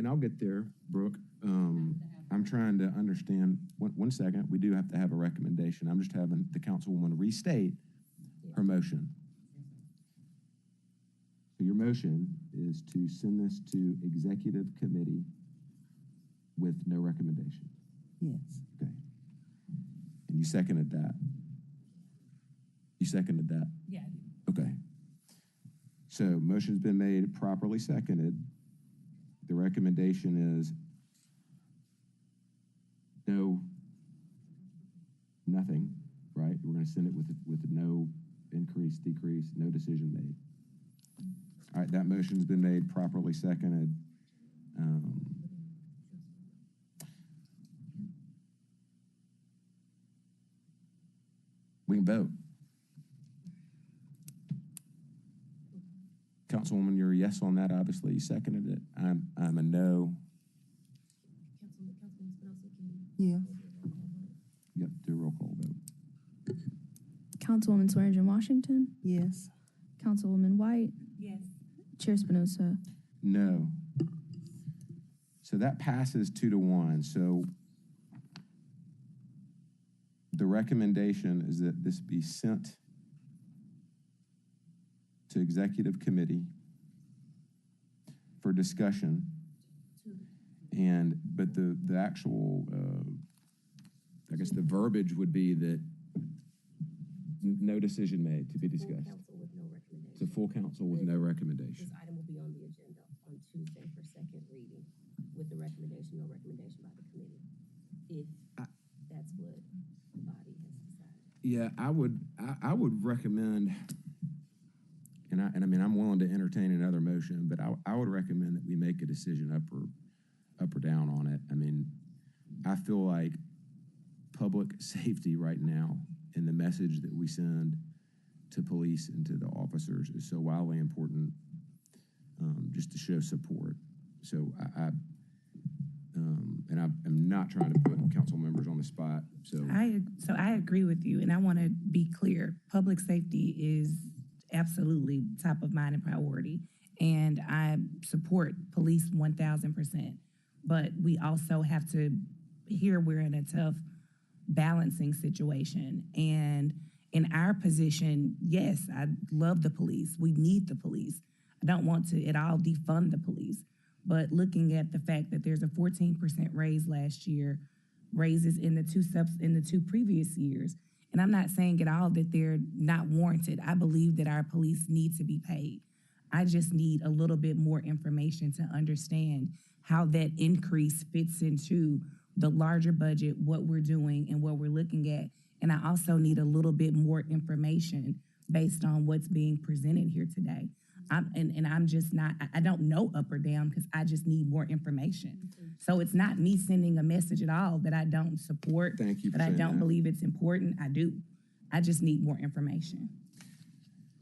I'll get there, Brooke. I'm trying to understand, one second, we do have to have a recommendation. I'm just having the councilwoman restate her motion. So your motion is to send this to executive committee with no recommendation. Yes. Okay. And you seconded that? You seconded that? Yeah. Okay. So motion's been made, properly seconded. The recommendation is nothing, right? We're gonna send it with no increase, decrease, no decision made. All right, that motion's been made, properly seconded. We can vote. Councilwoman, you're a yes on that, obviously. You seconded it. I'm a no. Councilman Spinoza, can you? Yes. Yep, do a roll call vote. Councilwoman Swearingen Washington, Yes. Councilwoman White, Yes. Chair Spinoza. No. So that passes 2-1. So the recommendation is that this be sent to executive committee for discussion. But the actual, I guess the verbiage would be that no decision made to be discussed. Council with no recommendation. It's a full council with no recommendation. This item will be on the agenda on Tuesday for second reading. with the recommendation, no recommendation by the committee, if that's what the body has decided. Yeah, I would recommend, and I mean, I'm willing to entertain another motion, but I would recommend that we make a decision up or down on it. I mean, I feel like public safety right now and the message that we send to police and to the officers is so wildly important, just to show support. So I'm not trying to put council members on the spot. So I agree with you, and I want to be clear. Public safety is absolutely top of mind and priority, and I support police 1,000%. But we also have to here we're in a tough balancing situation, and in our position, yes, I love the police. We need the police. I don't want to at all defund the police. But looking at the fact that there's a 14% raise last year, raises in the two previous years, and I'm not saying at all that they're not warranted. I believe that our police need to be paid. I just need a little bit more information to understand how that increase fits into the larger budget, what we're doing and what we're looking at. And I also need a little bit more information based on what's being presented here today. I'm just not, I don't know up or down because I just need more information. So it's not me sending a message at all that I don't support, Thank you for that I saying don't that. believe it's important. I do. I just need more information.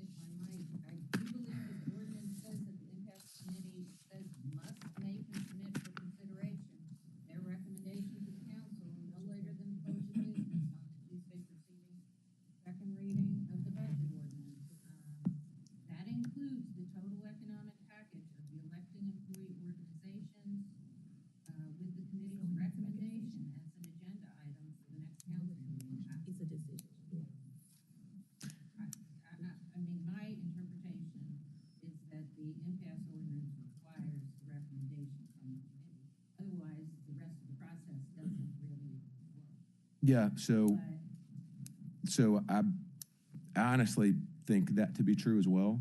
If I might, I do believe the ordinance says that the impasse committee says must make and submit for consideration their recommendation to the council no later than the close of business on Tuesday preceding second reading of the budget ordinance. That includes the total economic package of the electing employee organizations, with the committee's recommendation as an agenda item for the next council meeting. It's a decision, yeah. I mean, my interpretation is that the impasse ordinance requires the recommendation from the committee. Otherwise, the rest of the process doesn't really work. yeah, so But I honestly think that to be true as well.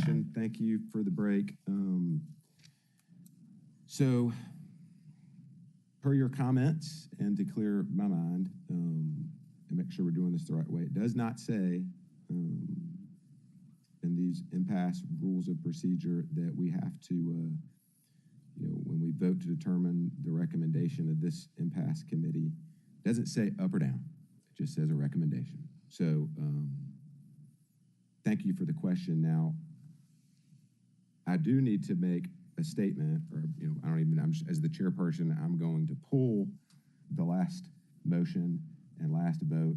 session. Thank you for the break. So, per your comments, and to clear my mind, and make sure we're doing this the right way, it does not say in these impasse rules of procedure that we have to, when we vote to determine the recommendation of this impasse committee, it doesn't say up or down. It just says a recommendation. So, thank you for the question. Now, I do need to make a statement, or, as the chairperson, I'm going to pull the last motion and last vote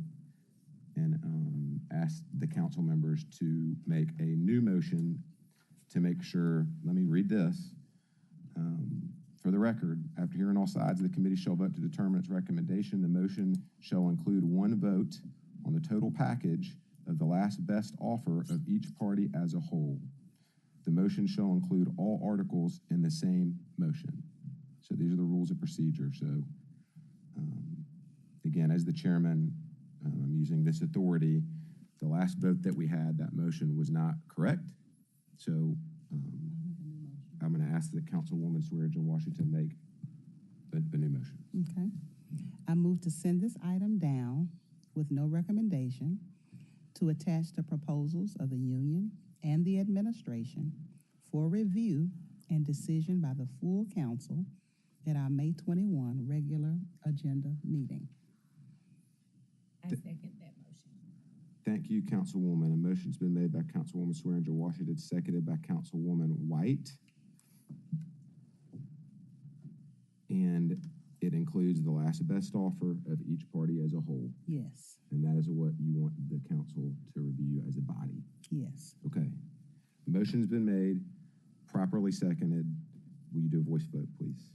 and ask the council members to make a new motion to make sure, let me read this. For the record, after hearing all sides, the committee shall vote to determine its recommendation. The motion shall include one vote on the total package of the last best offer of each party as a whole. The motion shall include all articles in the same motion. So these are the rules of procedure. So again, as the chairman, I'm using this authority. The last vote that we had, that motion was not correct. So I'm going to ask that Councilwoman Swearengin Washington make a new motion. Okay. I move to send this item down with no recommendation to attach the proposals of the union and the administration for review and decision by the full council at our May 21 regular agenda meeting. I second that motion. Thank you, Councilwoman. A motion's been made by Councilwoman Swearengin Washington, seconded by Councilwoman White. And it includes the last best offer of each party as a whole. Yes. And that is what you want the council to review as a body. Yes. Okay. The motion's been made, properly seconded. Will you do a voice vote, please?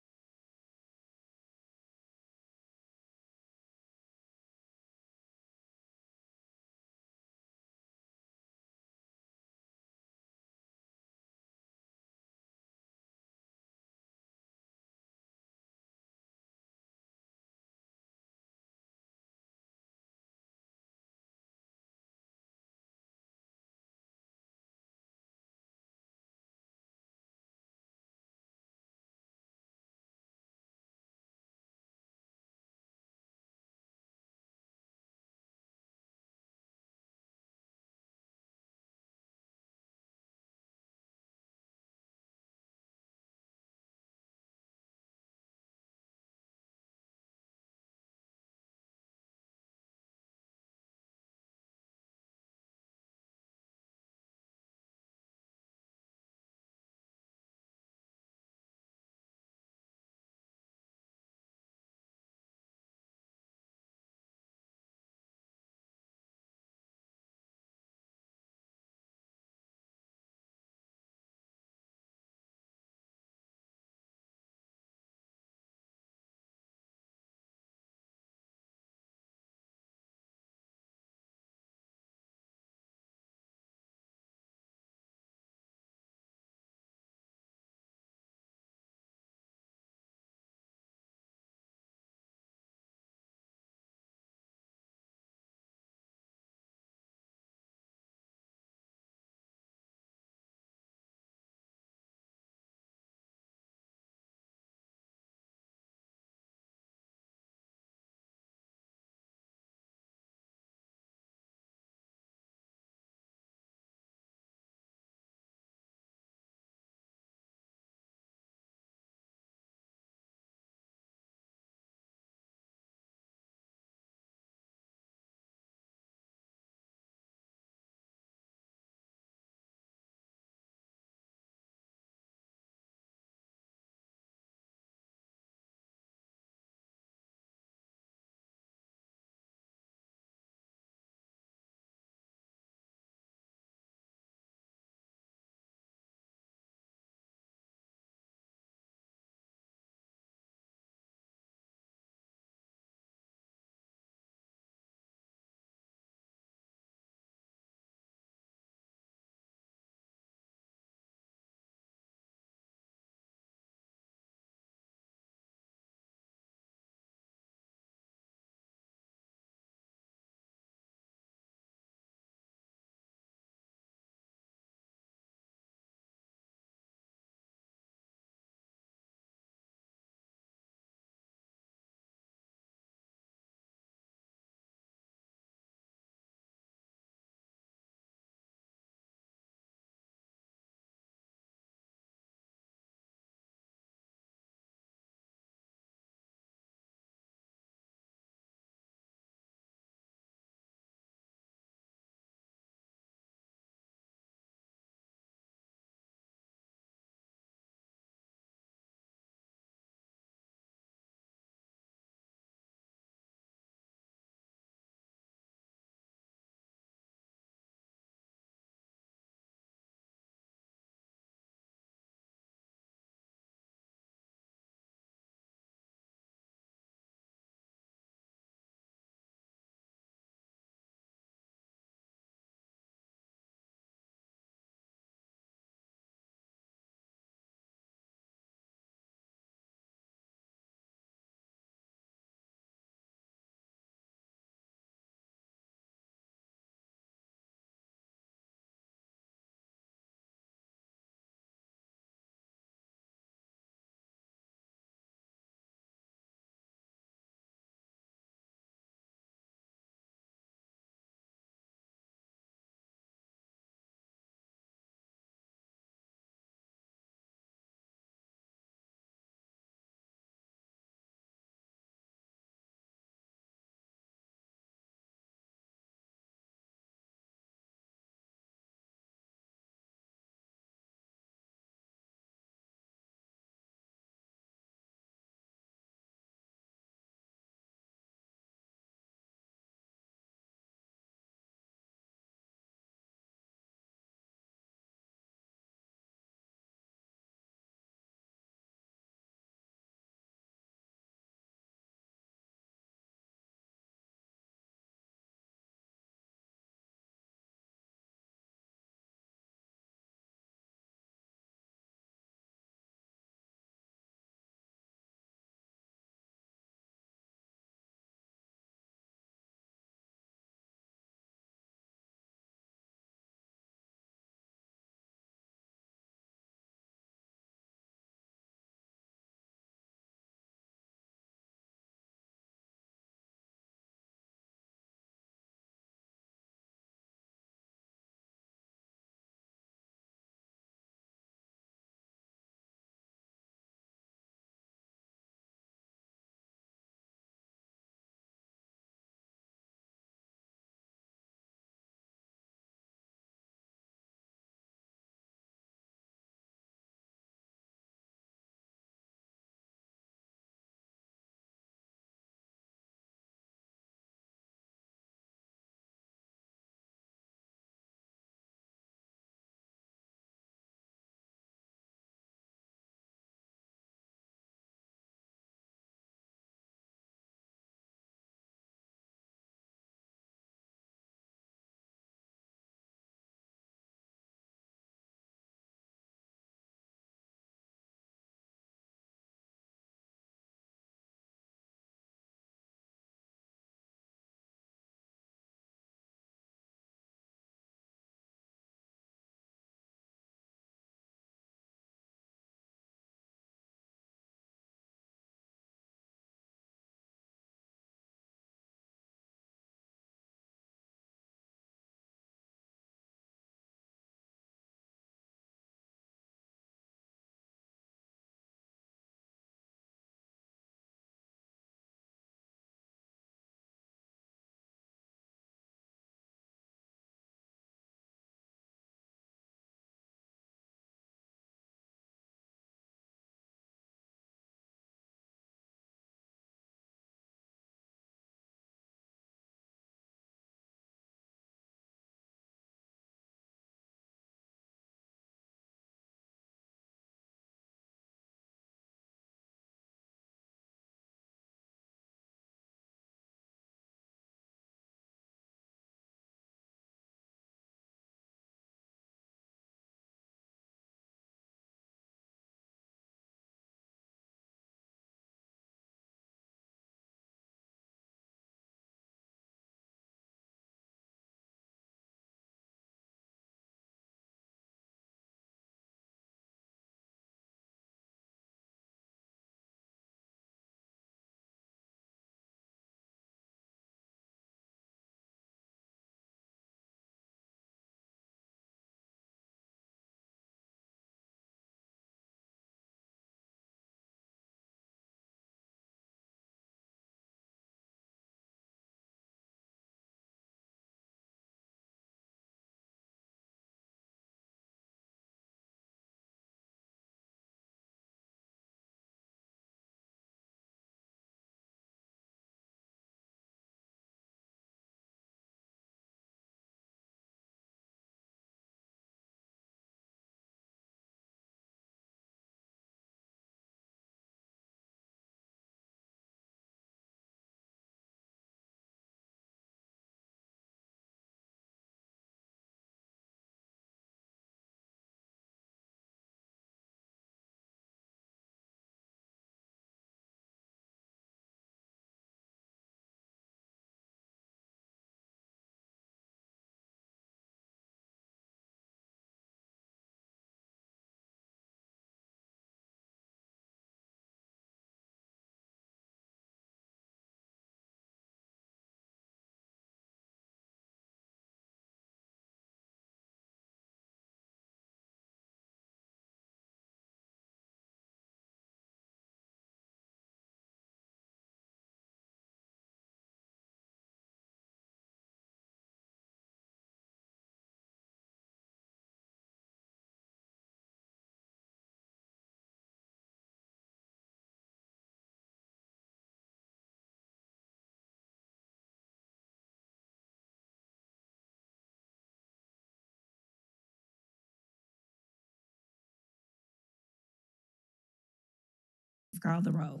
call the roll.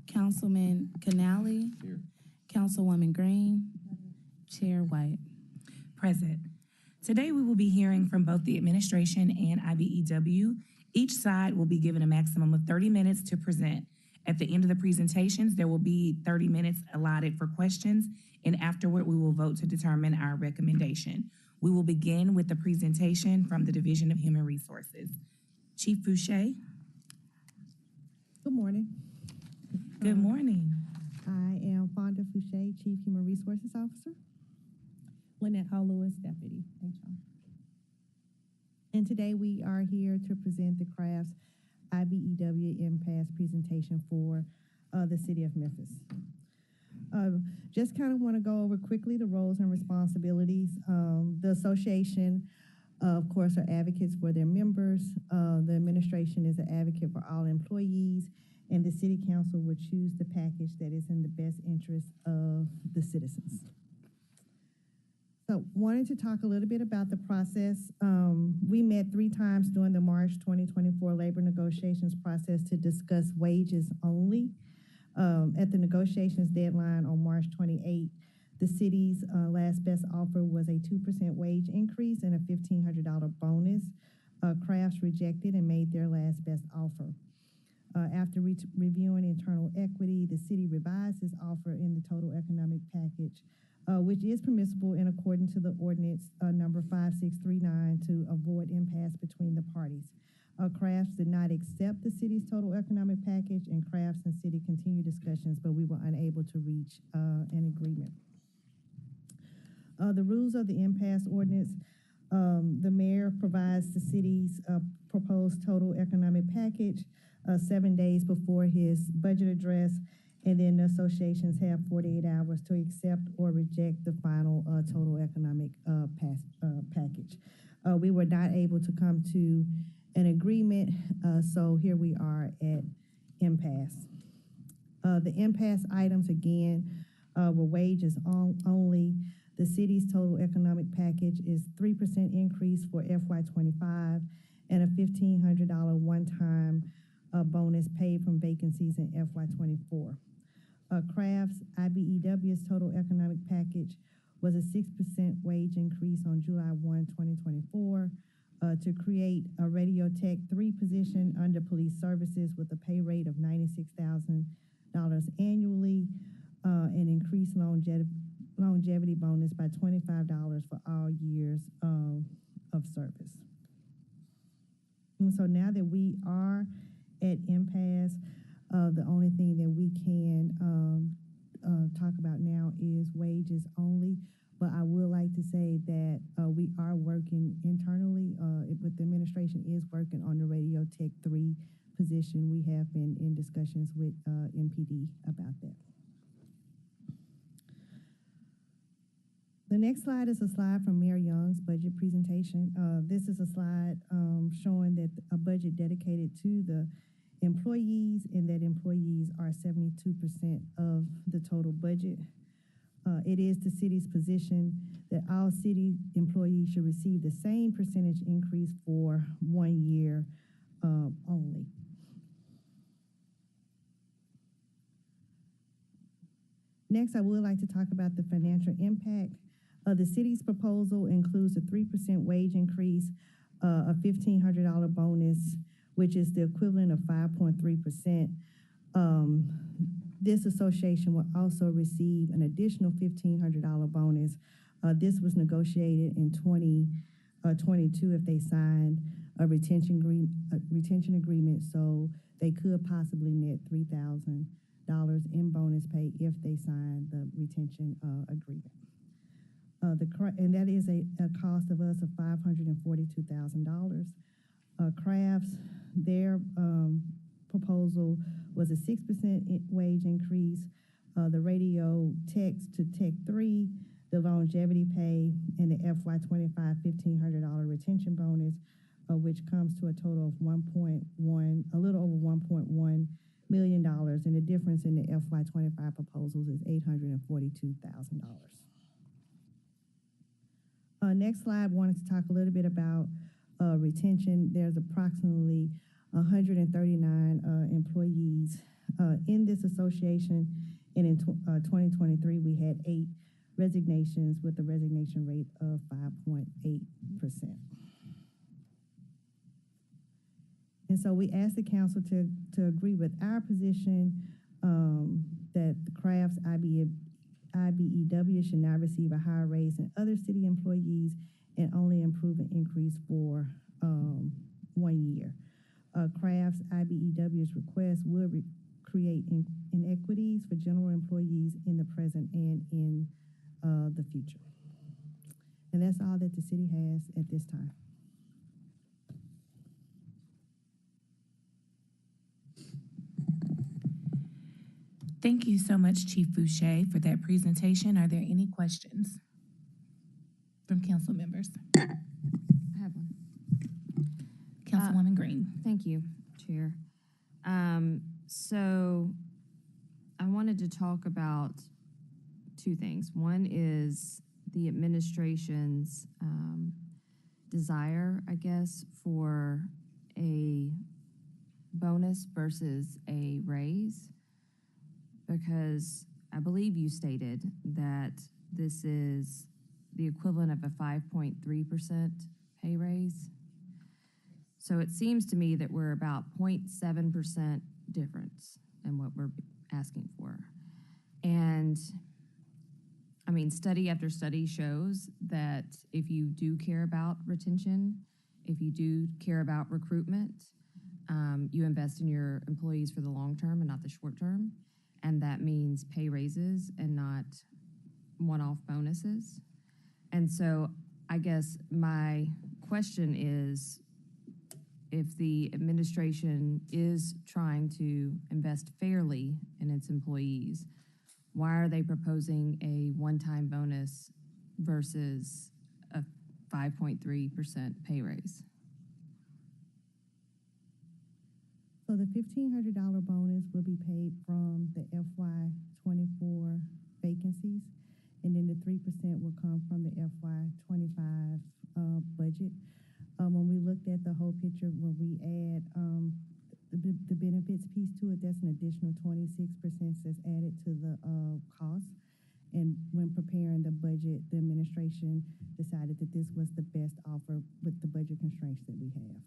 Councilman Canali. Here. Councilwoman Green. Chair White. Present. Today, we will be hearing from both the administration and IBEW. Each side will be given a maximum of 30 minutes to present. At the end of the presentations, there will be 30 minutes allotted for questions, and afterward, we will vote to determine our recommendation. We will begin with the presentation from the Division of Human Resources. Chief Boucher. Good morning. Good morning. I am Fonda Fouché, Chief Human Resources Officer. Lynette Hall Lewis, Deputy HR. And today we are here to present the Crafts IBEW Impasse presentation for the City of Memphis. Just kind of want to go over quickly the roles and responsibilities. The association, of course, are advocates for their members. The administration is an advocate for all employees, and the City Council would choose the package that is in the best interest of the citizens. So wanted to talk a little bit about the process. We met 3 times during the March 2024 labor negotiations process to discuss wages only. At the negotiations deadline on March 28, the city's last best offer was a 2% wage increase and a $1,500 bonus. Crafts rejected and made their last best offer. After reviewing internal equity, the city revised its offer in the total economic package, which is permissible in accordance to the ordinance number 5639 to avoid impasse between the parties. Crafts did not accept the city's total economic package, and Crafts and city continued discussions, but we were unable to reach an agreement. The rules of the impasse ordinance, the mayor provides the city's proposed total economic package 7 days before his budget address, and then the associations have 48 hours to accept or reject the final total economic package. We were not able to come to an agreement, so here we are at impasse. The impasse items, again, were wages only. The city's total economic package is 3% increase for FY25 and a $1,500 one-time bonus paid from vacancies in FY24. Crafts IBEW's total economic package was a 6% wage increase on July 1, 2024, to create a Radio Tech 3 position under police services with a pay rate of $96,000 annually, and increase longevity bonus by $25 for all years of service. And so now that we are at impasse, the only thing that we can talk about now is wages only. But I would like to say that we are working internally, but the administration is working on the Radio Tech 3 position. We have been in discussions with MPD about that. The next slide is a slide from Mayor Young's budget presentation. This is a slide showing that a budget dedicated to the employees, and that employees are 72% of the total budget. It is the city's position that all city employees should receive the same percentage increase for 1 year only. Next, I would like to talk about the financial impact. The city's proposal includes a 3% wage increase, a $1,500 bonus, which is the equivalent of 5.3%. This association will also receive an additional $1,500 bonus. This was negotiated in 2022 if they signed a retention agreement, so they could possibly net $3,000 in bonus pay if they sign the retention agreement. And that is a cost of us of $542,000. Crafts, their proposal was a 6% wage increase. The Radio Tech to Tech 3, the longevity pay, and the FY25 $1,500 retention bonus, which comes to a total of a little over $1.1 million. And the difference in the FY25 proposals is $842,000. Next slide, wanted to talk a little bit about retention. There's approximately 139 employees in this association, and in 2023, we had 8 resignations with a resignation rate of 5.8%. And so we asked the council to agree with our position that the crafts IBEW should not receive a higher raise than other city employees and only improve and increase for 1 year. Crafts IBEW's request would create inequities for general employees in the present and in the future. And that's all that the city has at this time. Thank you so much, Chief Boucher, for that presentation. Are there any questions from council members? I have one. Councilwoman Green. Thank you, Chair. So I wanted to talk about 2 things. One is the administration's desire, I guess, for a bonus versus a raise, because I believe you stated that this is the equivalent of a 5.3% pay raise. So it seems to me that we're about 0.7% difference in what we're asking for. And I mean, study after study shows that if you do care about retention, if you do care about recruitment, you invest in your employees for the long term and not the short term. And that means pay raises and not one-off bonuses. And so I guess my question is, if the administration is trying to invest fairly in its employees, why are they proposing a one-time bonus versus a 5.3% pay raise? So the $1,500 bonus will be paid from the FY24 vacancies, and then the 3% will come from the FY25 budget. When we looked at the whole picture, when we add the benefits piece to it, that's an additional 26% that's added to the cost. And when preparing the budget, the administration decided that this was the best offer with the budget constraints that we have.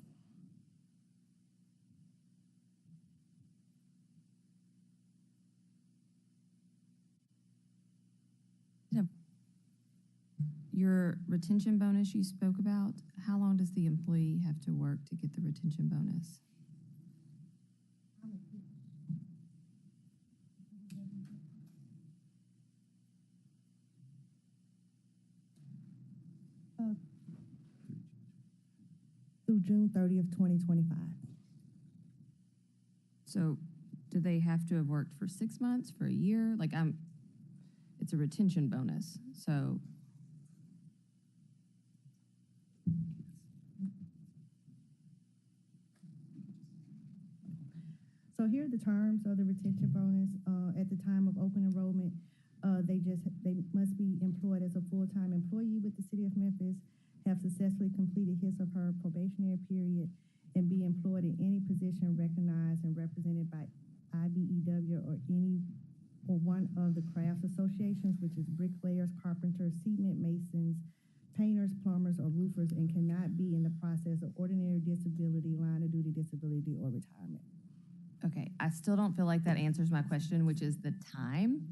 Your retention bonus you spoke about, how long does the employee have to work to get the retention bonus? Through June 30th, 2025. So do they have to have worked for 6 months, for a year? Like it's a retention bonus, so. So here are the terms of the retention bonus. At the time of open enrollment, they must be employed as a full-time employee with the city of Memphis, have successfully completed his or her probationary period, and be employed in any position recognized and represented by IBEW or one of the crafts associations, which is bricklayers, carpenters, cement masons, painters, plumbers, or roofers, and cannot be in the process of ordinary disability, line of duty disability, or retirement. Okay, I still don't feel like that answers my question, which is the time.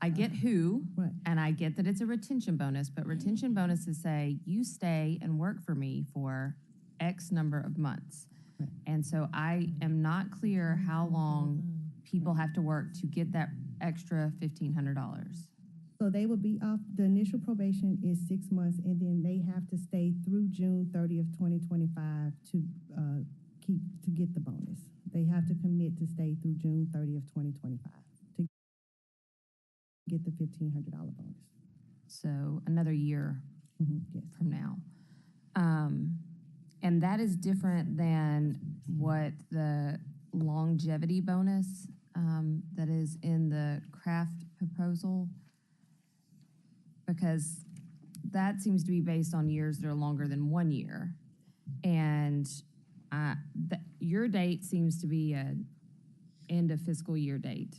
I get who, Right. and I get that it's a retention bonus, but retention bonuses say you stay and work for me for X number of months. Right. And so I am not clear how long people have to work to get that extra $1,500. So they will be off, the initial probation is 6 months, and then they have to stay through June 30th, 2025 to get the bonus. They have to commit to stay through June 30th, 2025 to get the $1,500 bonus. So another year Yes. from now. And that is different than what the longevity bonus that is in the craft proposal, because that seems to be based on years that are longer than 1 year. And your date seems to be a end of fiscal year date.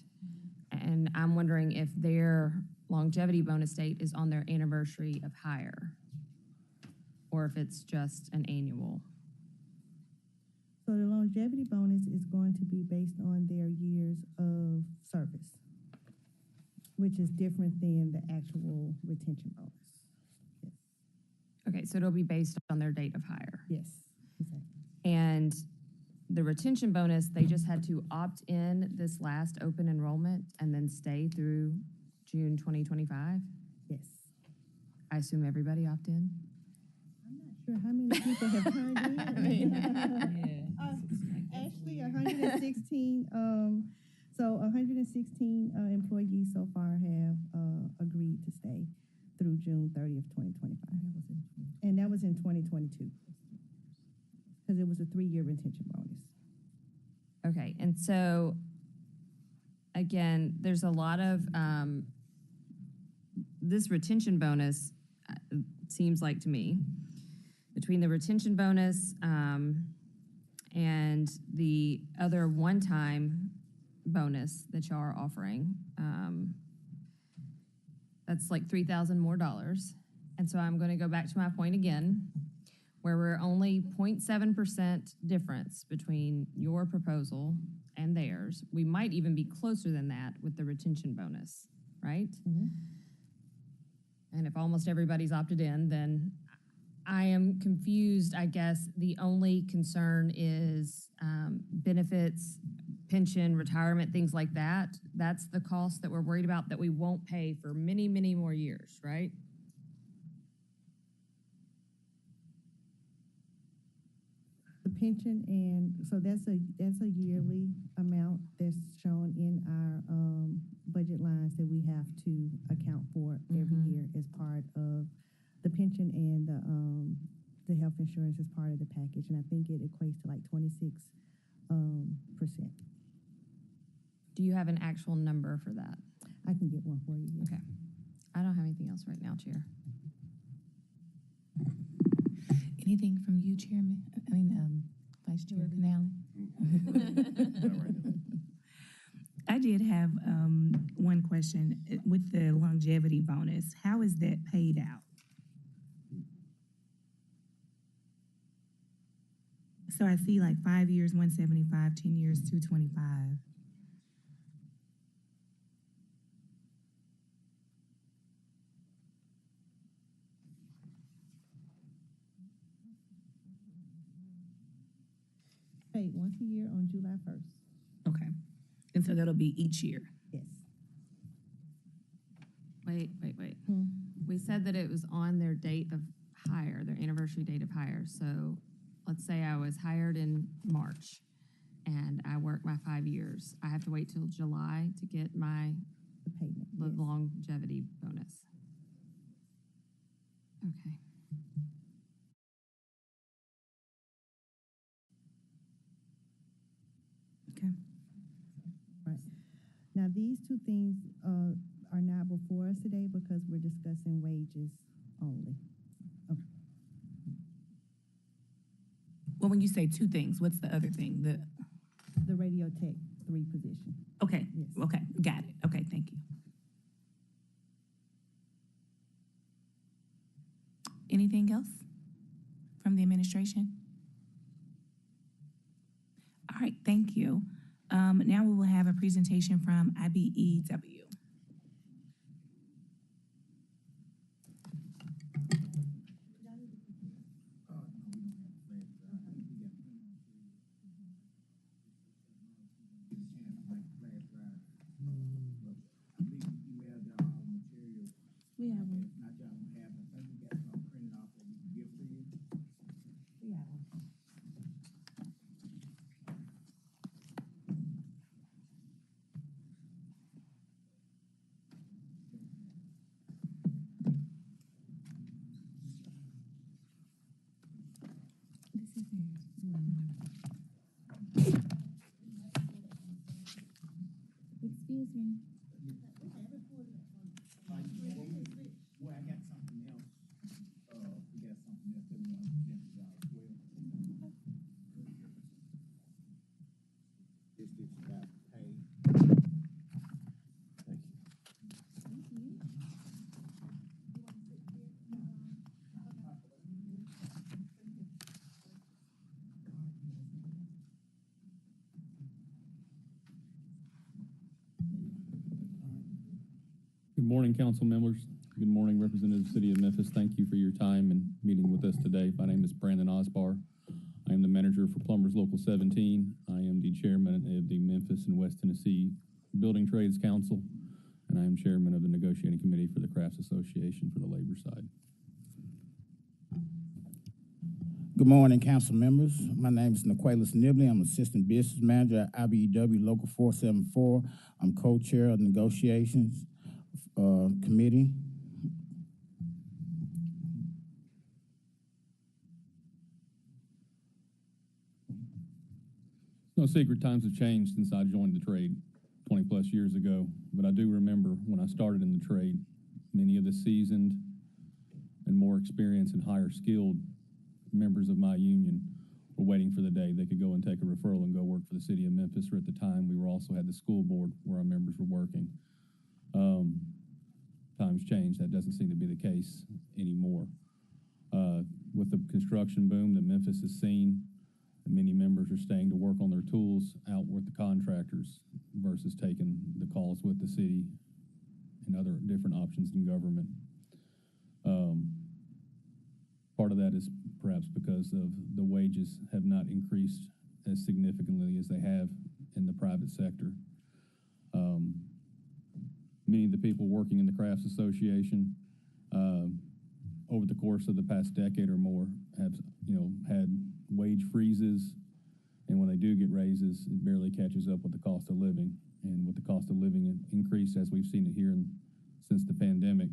And I'm wondering if their longevity bonus date is on their anniversary of hire, or if it's just an annual. So the longevity bonus is going to be based on their years of service, which is different than the actual retention bonus. Yes. Okay, so it'll be based on their date of hire. Yes, exactly. And the retention bonus, they just had to opt in this last open enrollment and then stay through June 2025. Yes. I assume everybody opt in? I'm not sure how many people have turned in. Actually, 116, so 116 employees so far have agreed to stay through June 30th, 2025. And that was in 2022. Because it was a 3-year retention bonus. Okay, and so, again, there's a lot of, this retention bonus, seems like to me, between the retention bonus and the other one-time bonus that y'all are offering, that's like $3,000 more. And so I'm gonna go back to my point again, where we're only 0.7% difference between your proposal and theirs. We might even be closer than that with the retention bonus, right? Mm-hmm. And if almost everybody's opted in, then I am confused, I guess. The only concern is benefits, pension, retirement, things like that. That's the cost that we're worried about that we won't pay for many, many more years, right? The pension, and so that's a yearly amount that's shown in our budget lines that we have to account for every year as part of the pension, and the health insurance is part of the package, and I think it equates to like 26%. Do you have an actual number for that? I can get one for you. Yes. Okay. I don't have anything else right now, Chair. Anything from you, Chairman? Vice Chair Canale? I did have one question. With the longevity bonus, how is that paid out? So I see like 5 years, 175, 10 years, 225. Paid once a year on July 1st. Okay. And so that'll be each year? Yes. Wait. We said that it was on their date of hire, their anniversary date of hire. So let's say I was hired in March and I work my 5 years. I have to wait till July to get my Payment. the Yes. longevity bonus. Okay. Okay. Right. Now, these two things are not before us today because we're discussing wages only. Okay. Well, when you say two things, what's the other thing? The radio tech 3 position. Okay. Yes. Okay. Got it. Okay. Thank you. Anything else from the administration? All right. Thank you. Now we will have a presentation from IBEW. We have them. Excuse me. Well, I got something else. We got something else that we want to present to y'all as well. Good morning, council members. Good morning, Representative City of Memphis. Thank you for your time and meeting with us today. My name is Brandon Osbar. I am the manager for Plumbers Local 17. I am the chairman of the Memphis and West Tennessee Building Trades Council, and I am chairman of the negotiating committee for the Crafts Association for the labor side. Good morning, council members. My name is Naqualis Nibley. I'm Assistant Business Manager at IBEW Local 474. I'm co-chair of the negotiations committee. No secret, times have changed since I joined the trade 20 plus years ago, but I do remember when I started in the trade, many of the seasoned and more experienced and higher skilled members of my union were waiting for the day they could go and take a referral and go work for the city of Memphis, or at the time we were also had the school board where our members were working. Times changed. That doesn't seem to be the case anymore. With the construction boom that Memphis has seen, many members are staying to work on their tools out with the contractors versus taking the calls with the city and other different options in government. Part of that is perhaps because of the wages have not increased as significantly as they have in the private sector. Many of the people working in the Crafts Association over the course of the past decade or more have, had wage freezes, and when they do get raises, it barely catches up with the cost of living. And with the cost of living increase, as we've seen it here since the pandemic,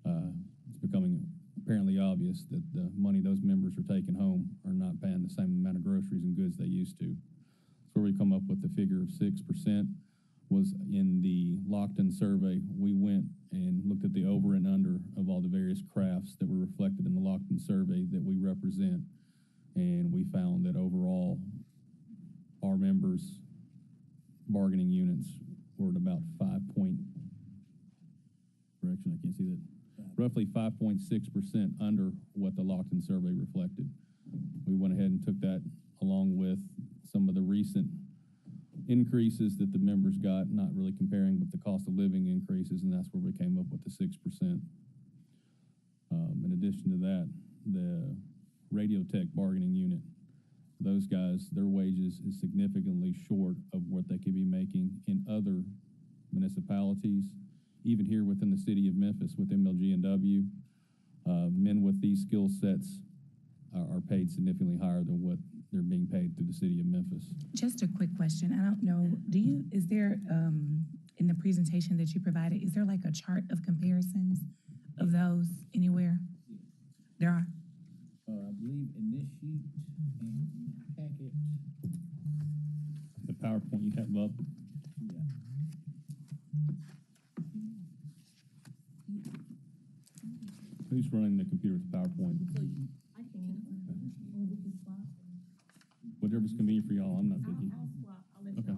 it's becoming apparently obvious that the money those members are taking home are not paying the same amount of groceries and goods they used to. So we come up with the figure of 6%. Was in the Lockton survey. We went and looked at the over and under of all the various crafts that were reflected in the Lockton survey that we represent, and we found that overall our members' bargaining units were at about roughly 5.6% under what the Lockton survey reflected. We went ahead and took that along with some of the recent increases that the members got, not really comparing with the cost of living increases, and that's where we came up with the 6%. In addition to that, the radio tech bargaining unit, those guys, their wages is significantly short of what they could be making in other municipalities, even here within the city of Memphis with MLG&W. Men with these skill sets are paid significantly higher than what they're being paid through the city of Memphis. Just a quick question. I don't know, is there, in the presentation that you provided, is there like a chart of comparisons of those anywhere? There are? I believe in this sheet and packet. The PowerPoint you have up. Yeah. Who's running the computer with the PowerPoint? Whatever's convenient for y'all. I'm not picky. Okay.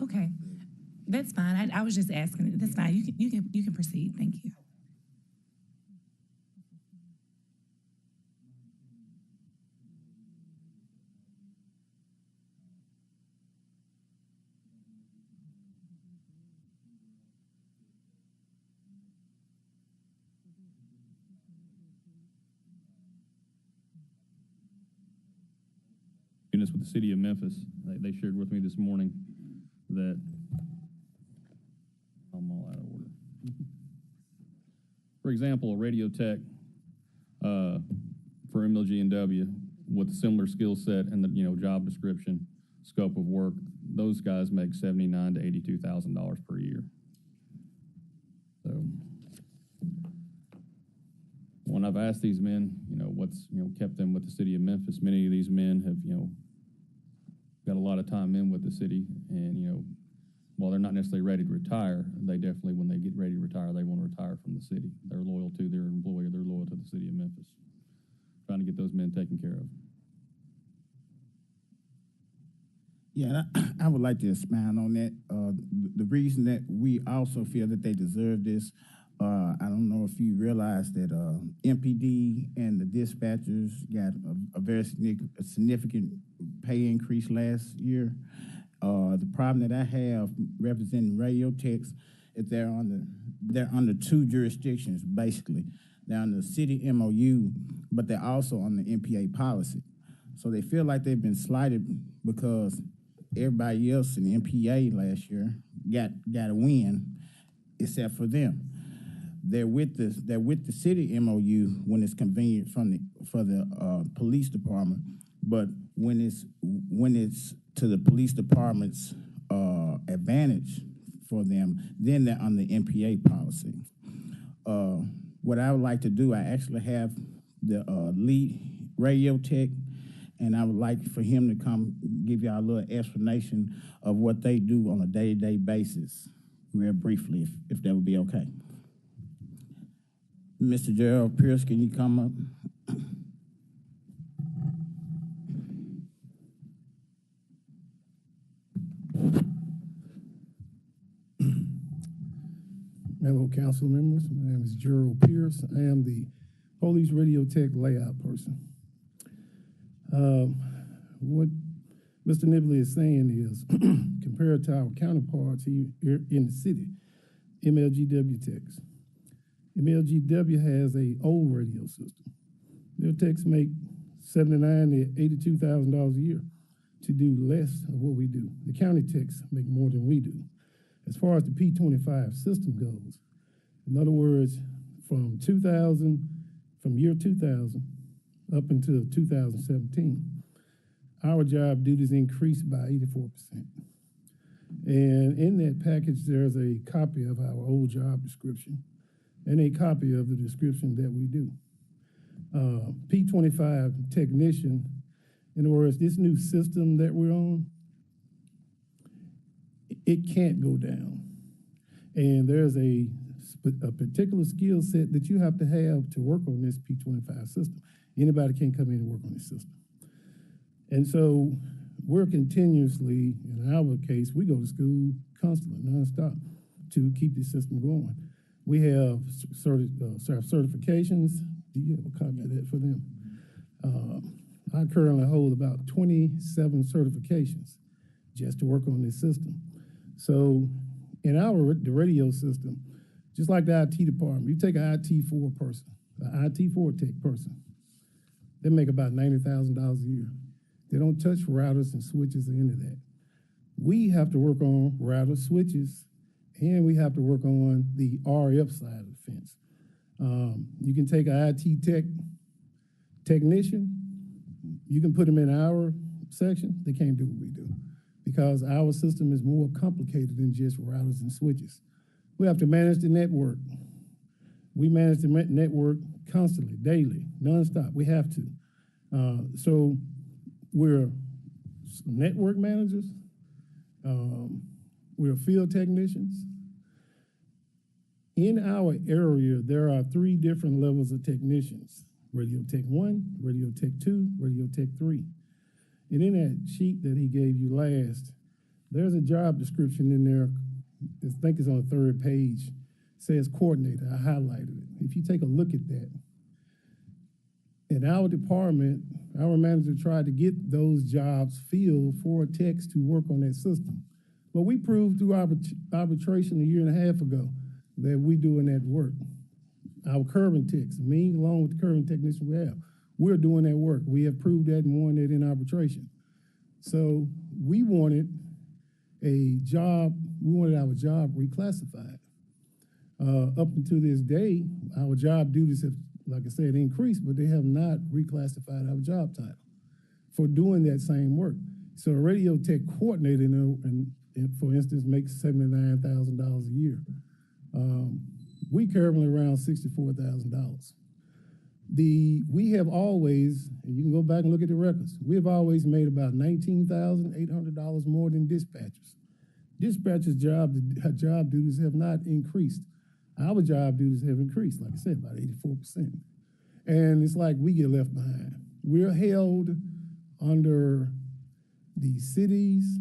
Okay, that's fine. I was just asking. That's fine. You can proceed. Thank you. Units with the city of Memphis, they shared with me this morning that I'm all out of order. For example, a radio tech for MLG&W with a similar skill set and the job description, scope of work, those guys make $79,000 to $82,000 per year. So when I've asked these men, what's, kept them with the city of Memphis, many of these men have, got a lot of time in with the city, and, while they're not necessarily ready to retire, they definitely, when they get ready to retire, they want to retire from the city. They're loyal to their employer, they're loyal to the city of Memphis. Trying to get those men taken care of. Yeah, I would like to expand on that. The reason that we also feel that they deserve this, I don't know if you realize that MPD and the dispatchers got a very significant pay increase last year. The problem that I have representing radio techs is they're under two jurisdictions, basically. They're under the city MOU, but they're also on the MPA policy. So they feel like they've been slighted because everybody else in the MPA last year got a win, except for them. They're with the city MOU when it's convenient for the police department, but when it's to the police department's advantage for them, then they're on the MPA policy. What I would like to do, I actually have the lead radio tech, and I would like for him to come give y'all a little explanation of what they do on a day-to-day basis, real briefly, if that would be okay. Mr. Gerald Pierce, can you come up? Fellow council members, my name is Gerald Pierce. I am the police radio tech layout person. What Mr. Nibley is saying is, compared to our counterparts here in the city, MLGW techs. MLGW has an old radio system. Their techs make $79,000 to $82,000 a year to do less of what we do. The county techs make more than we do. As far as the P25 system goes, in other words, from year 2000 up until 2017, our job duties increased by 84%. And in that package, there's a copy of our old job description and a copy of the description that we do. P25 technician, in other words, this new system that we're on, it can't go down. And there's a particular skill set that you have to work on this P25 system. Anybody can come in and work on this system. And so we're continuously, in our case, we go to school constantly, nonstop, to keep this system going. We have certifications. Do you have a copy of that for them? I currently hold about 27 certifications just to work on this system. So in the radio system, just like the IT department, you take an IT4 person, an IT4 tech person, they make about $90,000 a year. They don't touch routers and switches or any of that. We have to work on router switches, and we have to work on the RF side of the fence. You can take an IT technician, you can put them in our section, they can't do what we do because our system is more complicated than just routers and switches. We have to manage the network. We manage the network constantly, daily, nonstop. We have to. So we're network managers. We're field technicians. In our area, there are 3 different levels of technicians: Radio Tech 1, Radio Tech 2, Radio Tech 3. And in that sheet that he gave you last, there's a job description in there. I think it's on the 3rd page. It says coordinator. I highlighted it. If you take a look at that, in our department, our manager tried to get those jobs filled for techs to work on that system. But we proved through arbitration a year and a half ago that we doing that work. Our curving techs, me along with the curving technician we have, we're doing that work. We have proved that and won that in arbitration. So we wanted our job reclassified. Up until this day, our job duties have, like I said, increased, but they have not reclassified our job title for doing that same work. So a radio tech coordinator, for instance, makes $79,000 a year. We currently around $64,000. We have always, and you can go back and look at the records, we have always made about $19,800 more than dispatchers. Dispatchers' job duties have not increased. Our job duties have increased, like I said, about 84%. And it's like we get left behind. We're held under the city's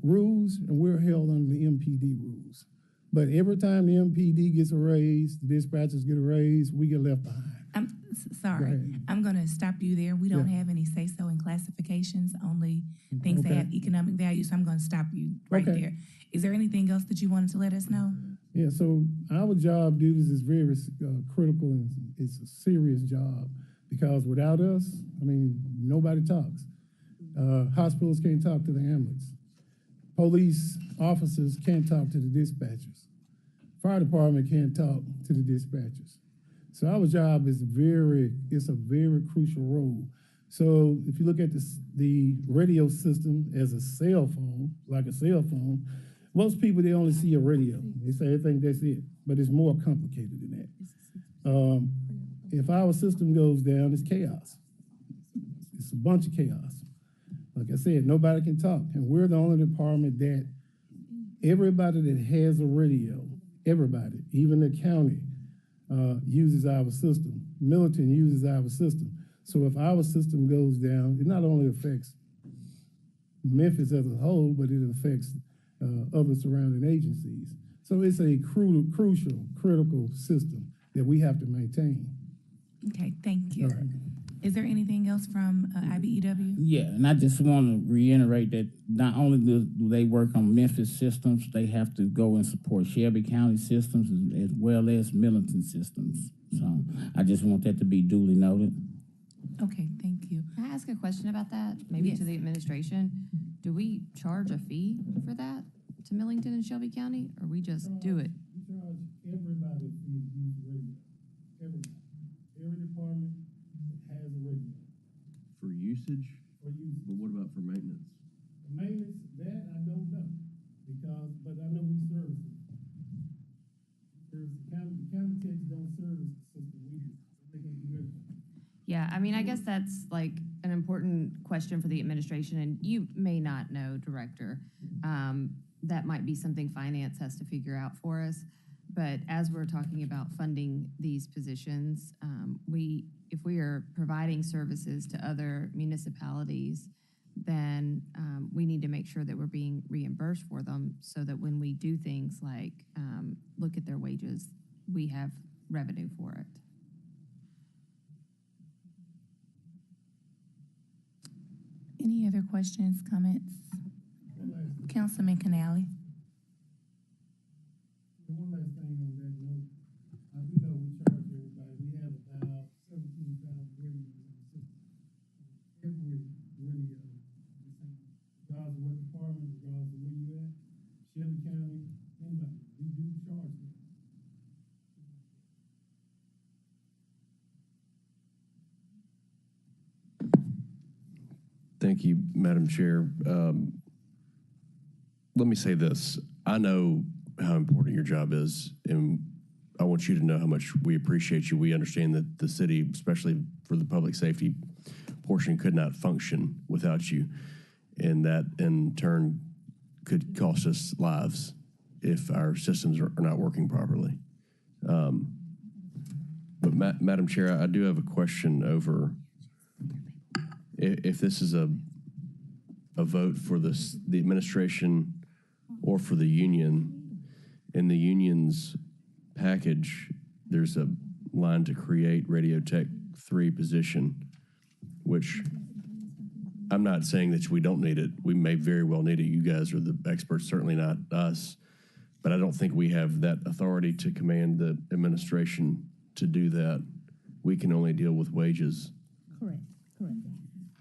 rules, and we're held under the MPD rules. But every time the MPD gets a raise, the dispatchers get a raise, we get left behind. I'm sorry. I'm going to stop you there. We don't have any say-so in classifications, only things that have economic value, so I'm going to stop you right there. Is there anything else that you wanted to let us know? Yeah, so our job duties is very critical, and it's a serious job, because without us, I mean, nobody talks. Hospitals can't talk to the ambulance. Police officers can't talk to the dispatchers. Fire department can't talk to the dispatchers. So our job is it's a very crucial role. So if you look at the radio system as a cell phone, like a cell phone, most people, they only see a radio. They think that's it, but it's more complicated than that. If our system goes down, it's chaos. It's a bunch of chaos. Like I said, nobody can talk, and we're the only department that everybody that has a radio, everybody, even the county, uses our system. Milton uses our system. So if our system goes down, it not only affects Memphis as a whole, but it affects other surrounding agencies. So it's a crucial, critical system that we have to maintain. Okay, thank you. All right. Is there anything else from IBEW? Yeah, and I just want to reiterate that not only do they work on Memphis systems, they have to go and support Shelby County systems as well as Millington systems. So I just want that to be duly noted. Okay, thank you. Can I ask a question about that? Maybe Yes. to the administration? Do we charge a fee for that to Millington and Shelby County, or we just do it? We charge everybody to use the radio. Everybody. Every department has a radio. For usage? For usage. But what about for maintenance? The maintenance, that I don't know, but I know we service it. The county techs don't service the system, we do. They can't do everything. Yeah, I mean, I guess that's like an important question for the administration, and you may not know, Director. That might be something finance has to figure out for us. But as we're talking about funding these positions, if we are providing services to other municipalities, then we need to make sure that we're being reimbursed for them, so that when we do things like look at their wages, we have revenue for it. Any other questions, comments? Councilman Canali? One last thing on that note, I do know we charge everybody. We have about 17,000 radios in the system. Every radio, regardless of what department, regardless of where you're at, Shelby County, anybody, we do charge them. Thank you, Madam Chair. Let me say this. I know how important your job is, and I want you to know how much we appreciate you. We understand that the city, especially for the public safety portion, could not function without you, and that in turn could cost us lives if our systems are not working properly. But Madam Chair, I do have a question over if this is a vote for the administration or for the union. In the union's package, there's a line to create Radio Tech 3 position, which I'm not saying that we don't need it. We may very well need it. You guys are the experts, certainly not us. But I don't think we have that authority to command the administration to do that. We can only deal with wages. Correct.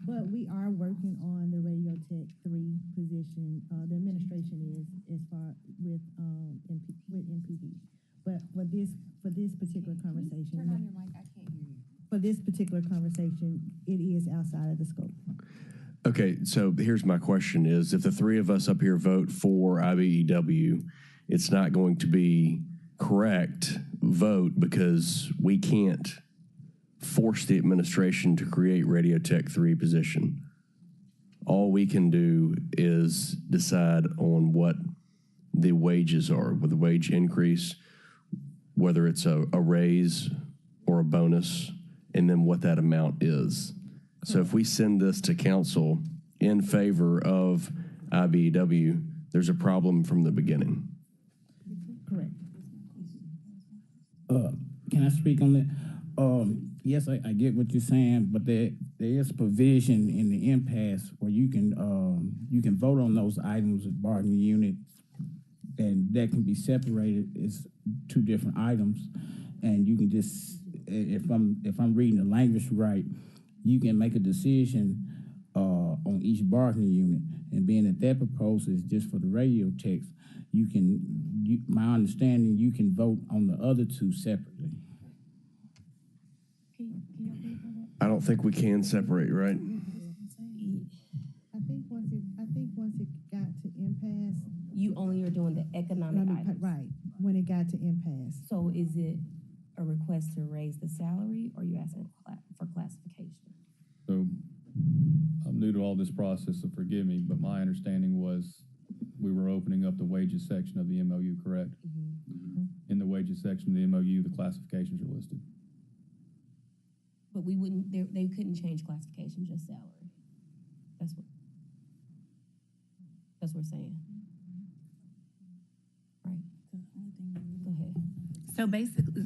But we are working on the Radio Tech 3 position. The administration is as far with MPD. But for this particular conversation, Turn on your mic. I can't hear you. for this particular conversation, it is outside of the scope. Okay, so here's my question is, if the three of us up here vote for IBEW, it's not going to be correct vote because we can't force the administration to create Radio Tech 3 position. All we can do is decide on what the wages are, with the wage increase, whether it's a raise or a bonus, and then what that amount is. So if we send this to council in favor of IBEW, there's a problem from the beginning. Correct. Can I speak on that? Yes, I get what you're saying, but there is provision in the impasse where you can vote on those items of bargaining unit, and that can be separated as two different items, and you can just, if I'm reading the language right, you can make a decision on each bargaining unit, and being that proposal is just for the radio techs, my understanding, you can vote on the other two separately. I don't think we can separate, right? I think once it got to impasse. You only are doing the economic items. Right, when it got to impasse. So is it a request to raise the salary, or are you asking for classification? So I'm new to all this process, so forgive me, but my understanding was we were opening up the wages section of the MOU, correct? In the wages section of the MOU, the classifications are listed. But we wouldn't, they couldn't change classification, just salary. That's what we're saying. Right. Go ahead. So basically,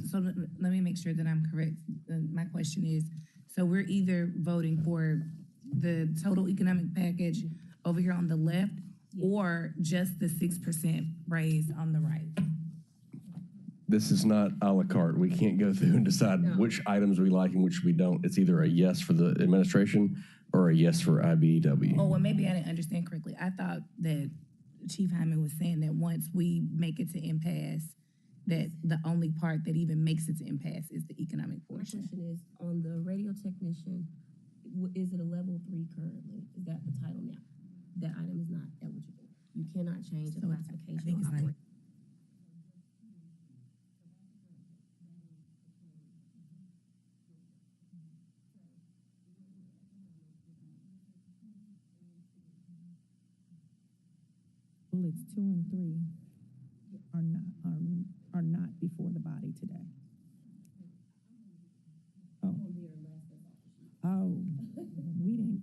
let me make sure that I'm correct. My question is, so we're either voting for the total economic package over here on the left, or just the 6% raise on the right? This is not a la carte. We can't go through and decide which items we like and which we don't. It's either a yes for the administration or a yes for IBEW. Oh, well, maybe I didn't understand correctly. I thought that Chief Hyman was saying that once we make it to impasse, that the only part that even makes it to impasse is the economic portion. My question is, on the radio technician, is it a level 3 currently? Is that the title now? That item is not eligible. You cannot change the classification. I think it's like, Bullets 2 and 3 are not before the body today. Oh, we didn't.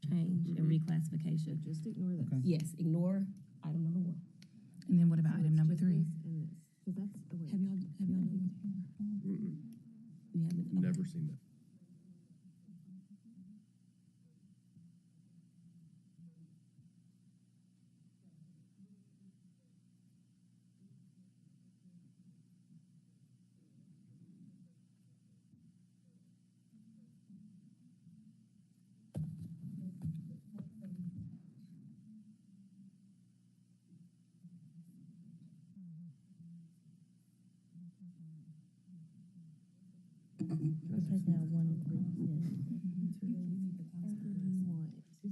Change and reclassification. Just ignore that. Okay. Yes, ignore item number 1. and then what about item number 3? Have y'all done that? You haven't? Okay. Never seen that.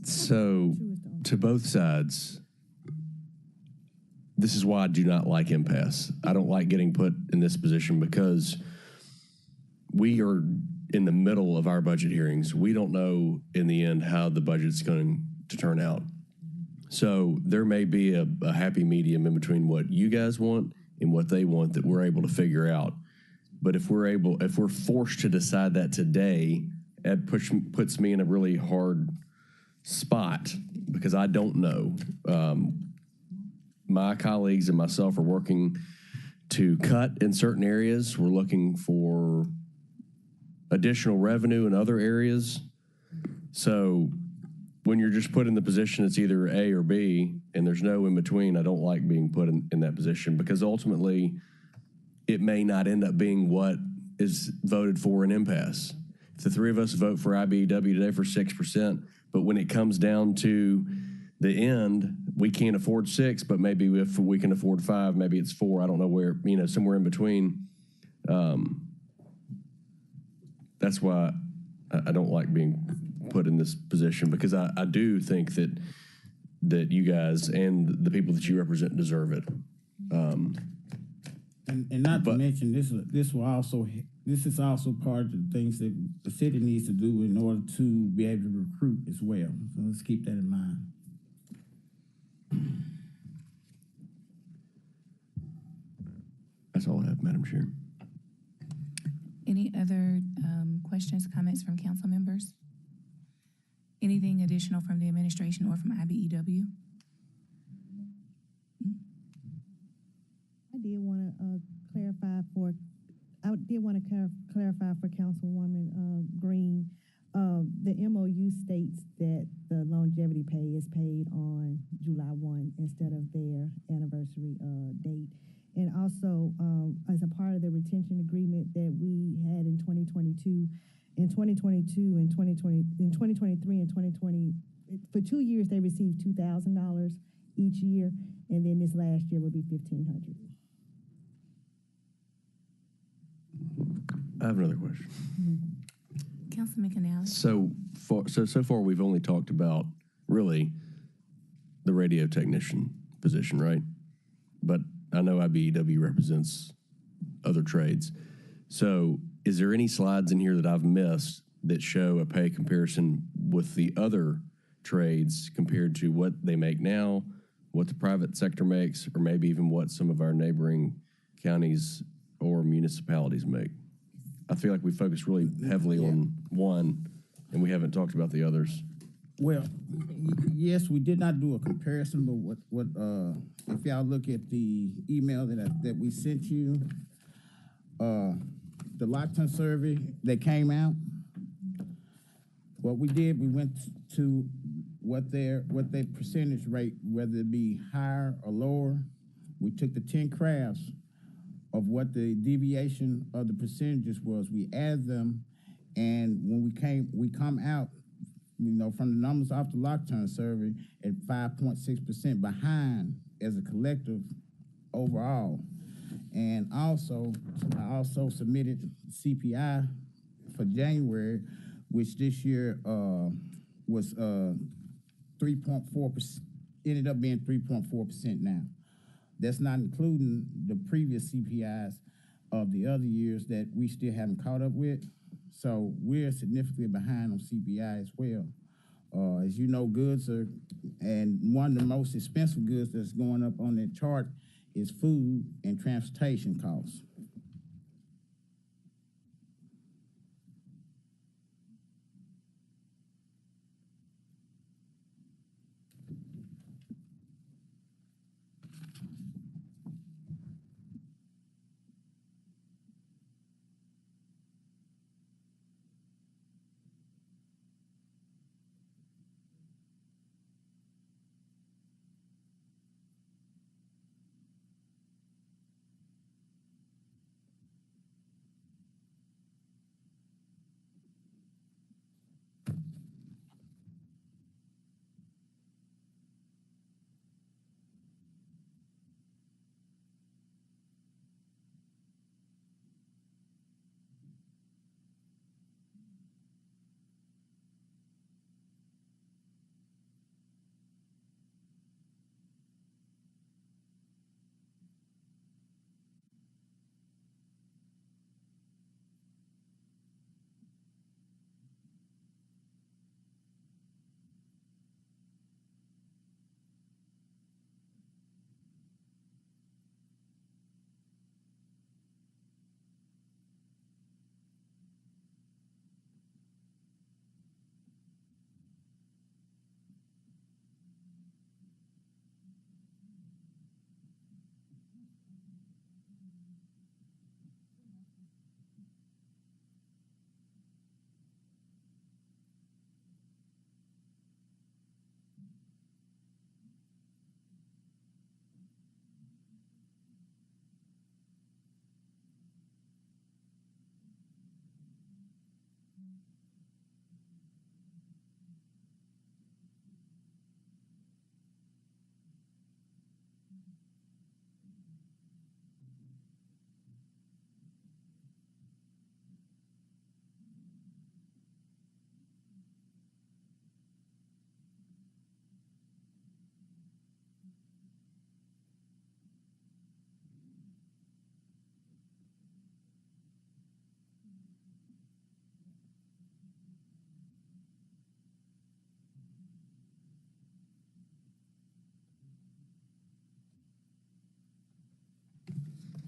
So, to both sides, this is why I do not like impasse. I don't like getting put in this position because we are in the middle of our budget hearings. We don't know in the end how the budget's going to turn out. So there may be a happy medium in between what you guys want and what they want that we're able to figure out. But if we're forced to decide that today, it puts me in a really hard spot because I don't know. My colleagues and myself are working to cut in certain areas. We're looking for additional revenue in other areas. So when you're just put in the position, it's either A or B, and there's no in between. I don't like being put in that position because ultimately it may not end up being what is voted for in impasse. If the three of us vote for IBEW today for 6%, but when it comes down to the end, we can't afford 6, but maybe if we can afford 5, maybe it's 4. I don't know where, somewhere in between. That's why I don't like being put in this position, because I do think that you guys and the people that you represent deserve it. And not to mention, this is also part of the things that the city needs to do in order to be able to recruit as well. So let's keep that in mind. That's all I have, Madam Chair. Any other questions, comments from council members? Anything additional from the administration or from IBEW? I did want to clarify for Councilwoman Green. The MOU states that the longevity pay is paid on July 1 instead of their anniversary date. And also, as a part of the retention agreement that we had in 2022, in 2023 and 2020, for 2 years they received $2,000 each year, and then this last year will be $1,500. I have another question. Councilman Canale. So far, we've only talked about really the radio technician position, right? But I know IBEW represents other trades. So is there any slides in here that I've missed that show a pay comparison with the other trades compared to what they make now, what the private sector makes, or maybe even what some of our neighboring counties or municipalities make? I feel like we focus really heavily on one, and we haven't talked about the others. Well, yes, we did not do a comparison, but what if y'all look at the email that we sent you, the Lockton survey that came out, what we did, we went to what their percentage rate, whether it be higher or lower. We took the 10 crafts of what the deviation of the percentages was. We add them, and when we come out, from the numbers off the Lockton survey at 5.6% behind as a collective overall. And also, I also submitted CPI for January, which this year was 3.4%, ended up being 3.4% now. That's not including the previous CPIs of the other years that we still haven't caught up with. So we're significantly behind on CPI as well. As you know, goods are, and one of the most expensive goods that's going up on that chart is food and transportation costs.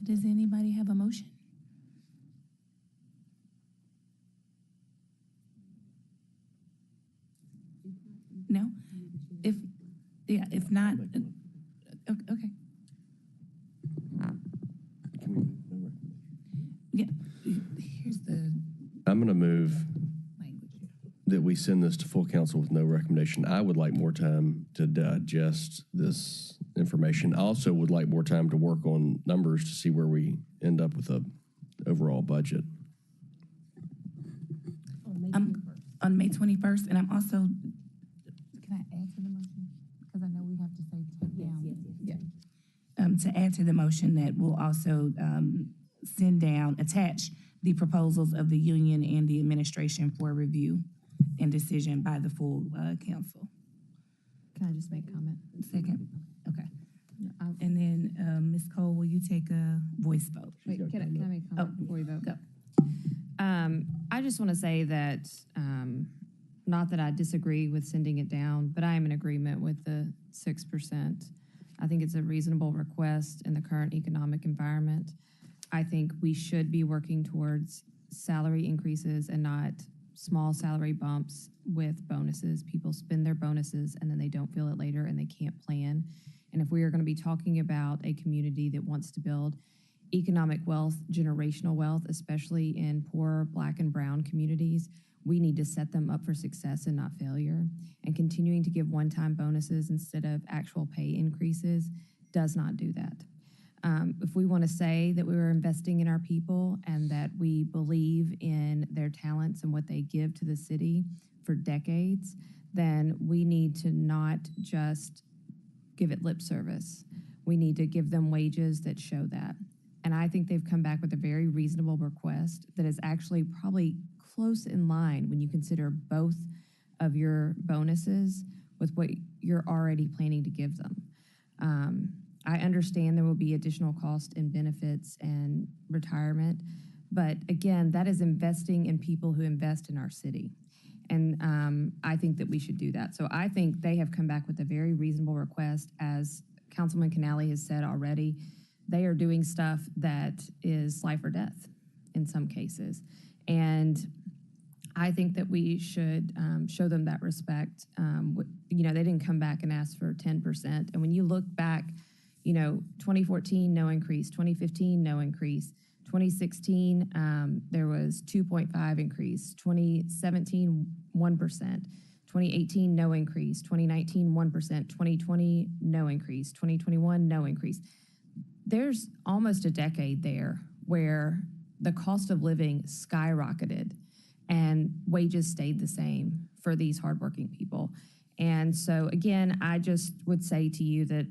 Does anybody have a motion? No? If not, okay. Yeah, here's the I'm going to move that we send this to full council with no recommendation. I would like more time to digest this information. I also would like more time to work on numbers to see where we end up with a overall budget. On May 21st, and I'm also, can I add to the motion? Because I know we have to say take down. Yeah. To add to the motion that we'll also attach the proposals of the union and the administration for review and decision by the full council. Can I just make a comment? Second, okay. And then, Ms. Cole, will you take a voice vote? Wait, can I make a comment before you vote? Go. I just want to say that, not that I disagree with sending it down, but I am in agreement with the 6%. I think it's a reasonable request in the current economic environment. I think we should be working towards salary increases and not small salary bumps with bonuses. People spend their bonuses and then they don't feel it later and they can't plan. And if we are going to be talking about a community that wants to build economic wealth, generational wealth, especially in poor Black and brown communities, we need to set them up for success and not failure. And continuing to give one-time bonuses instead of actual pay increases does not do that. If we want to say that we were investing in our people and that we believe in their talents and what they give to the city for decades, then we need to not just give it lip service. We need to give them wages that show that. And I think they've come back with a very reasonable request that is actually probably close in line when you consider both of your bonuses with what you're already planning to give them. I understand there will be additional cost in benefits and retirement, but again, that is investing in people who invest in our city. And I think that we should do that. So I think they have come back with a very reasonable request. As Councilman Canale has said already, they are doing stuff that is life or death in some cases. And I think that we should show them that respect. They didn't come back and ask for 10%. And when you look back, 2014, no increase. 2015, no increase. 2016, there was 2.5 increase. 2017, 1%. 2018, no increase. 2019, 1%. 2020, no increase. 2021, no increase. There's almost a decade there where the cost of living skyrocketed and wages stayed the same for these hardworking people. And so, again, I just would say to you that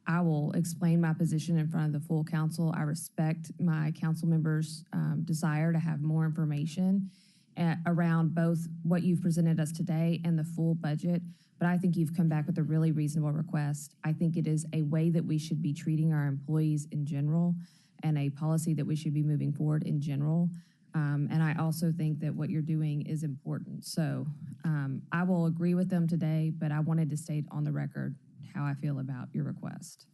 I will explain my position in front of the full council. I respect my council members' desire to have more information around both what you've presented us today and the full budget, but I think you've come back with a really reasonable request. I think it is a way that we should be treating our employees in general and a policy that we should be moving forward in general. And I also think that what you're doing is important. So I will agree with them today, but I wanted to state on the record how I feel about your request.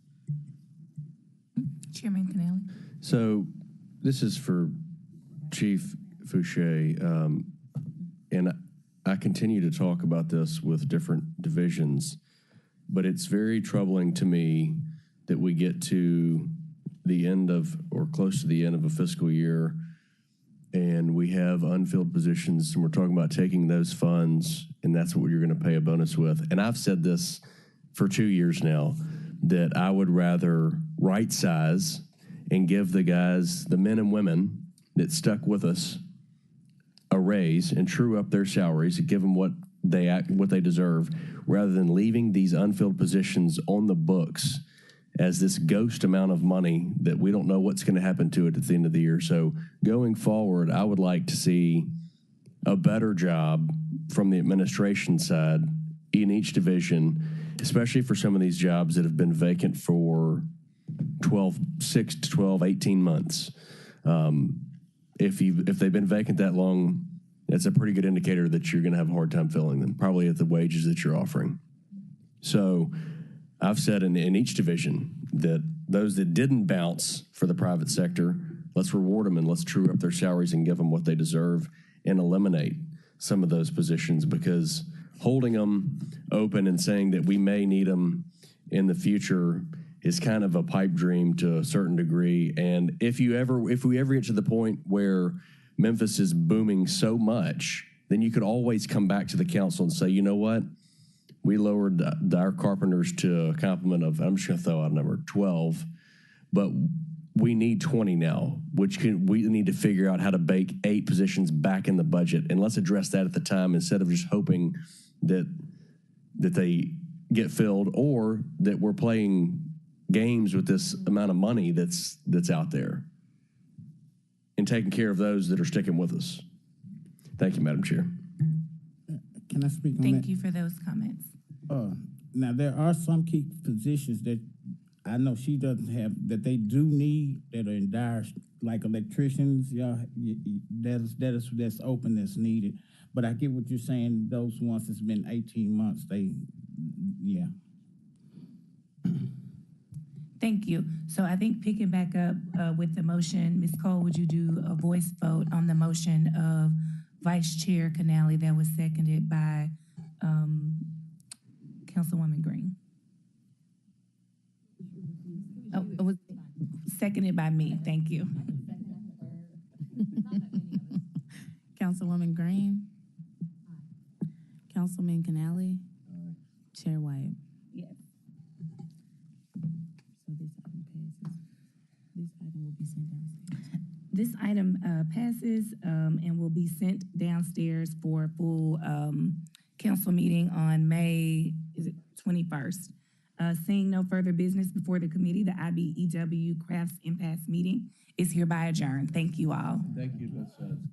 Chairman Canale. So this is for Chief Fouché, and I continue to talk about this with different divisions, but it's very troubling to me that we get to the end of, or close to the end of a fiscal year, and we have unfilled positions, and we're talking about taking those funds, and that's what you're going to pay a bonus with. And I've said this for 2 years now, that I would rather right size and give the guys, the men and women that stuck with us, a raise and true up their salaries and give them what they deserve, rather than leaving these unfilled positions on the books as this ghost amount of money that we don't know what's going to happen to it at the end of the year. So going forward, I would like to see a better job from the administration side in each division, especially for some of these jobs that have been vacant for 6 to 12, 18 months. If they've been vacant that long, that's a pretty good indicator that you're going to have a hard time filling them, probably at the wages that you're offering. So I've said in each division that those that didn't bounce for the private sector, let's reward them and let's true up their salaries and give them what they deserve and eliminate some of those positions, because holding them open and saying that we may need them in the future is kind of a pipe dream to a certain degree. And if we ever get to the point where Memphis is booming so much, then you could always come back to the council and say, you know what? We lowered our carpenters to a complement of, I'm just going to throw out a number, 12, but we need 20 now, we need to figure out how to bake 8 positions back in the budget. And let's address that at the time instead of just hoping that they get filled, or that we're playing games with this amount of money that's out there, and taking care of those that are sticking with us. Thank you, Madam Chair. Can I speak on that? Thank you for those comments. Now, there are some key positions that I know she doesn't have, that they do need, that are in dire, like electricians, that's open, that's needed. But I get what you're saying, those ones that's been 18 months, yeah. Thank you. So I think picking back up with the motion, Ms. Cole, would you do a voice vote on the motion of Vice Chair Canali that was seconded by Councilwoman Green? Oh, it was seconded by me. Thank you. Councilwoman Green. Councilman Canali. Chair White. Yes. So this item passes. This item will be sent downstairs. This item passes and will be sent downstairs for a full council meeting on May, 21st. Seeing no further business before the committee, the IBEW Crafts Impasse meeting is hereby adjourned. Thank you all. Thank you, both sides.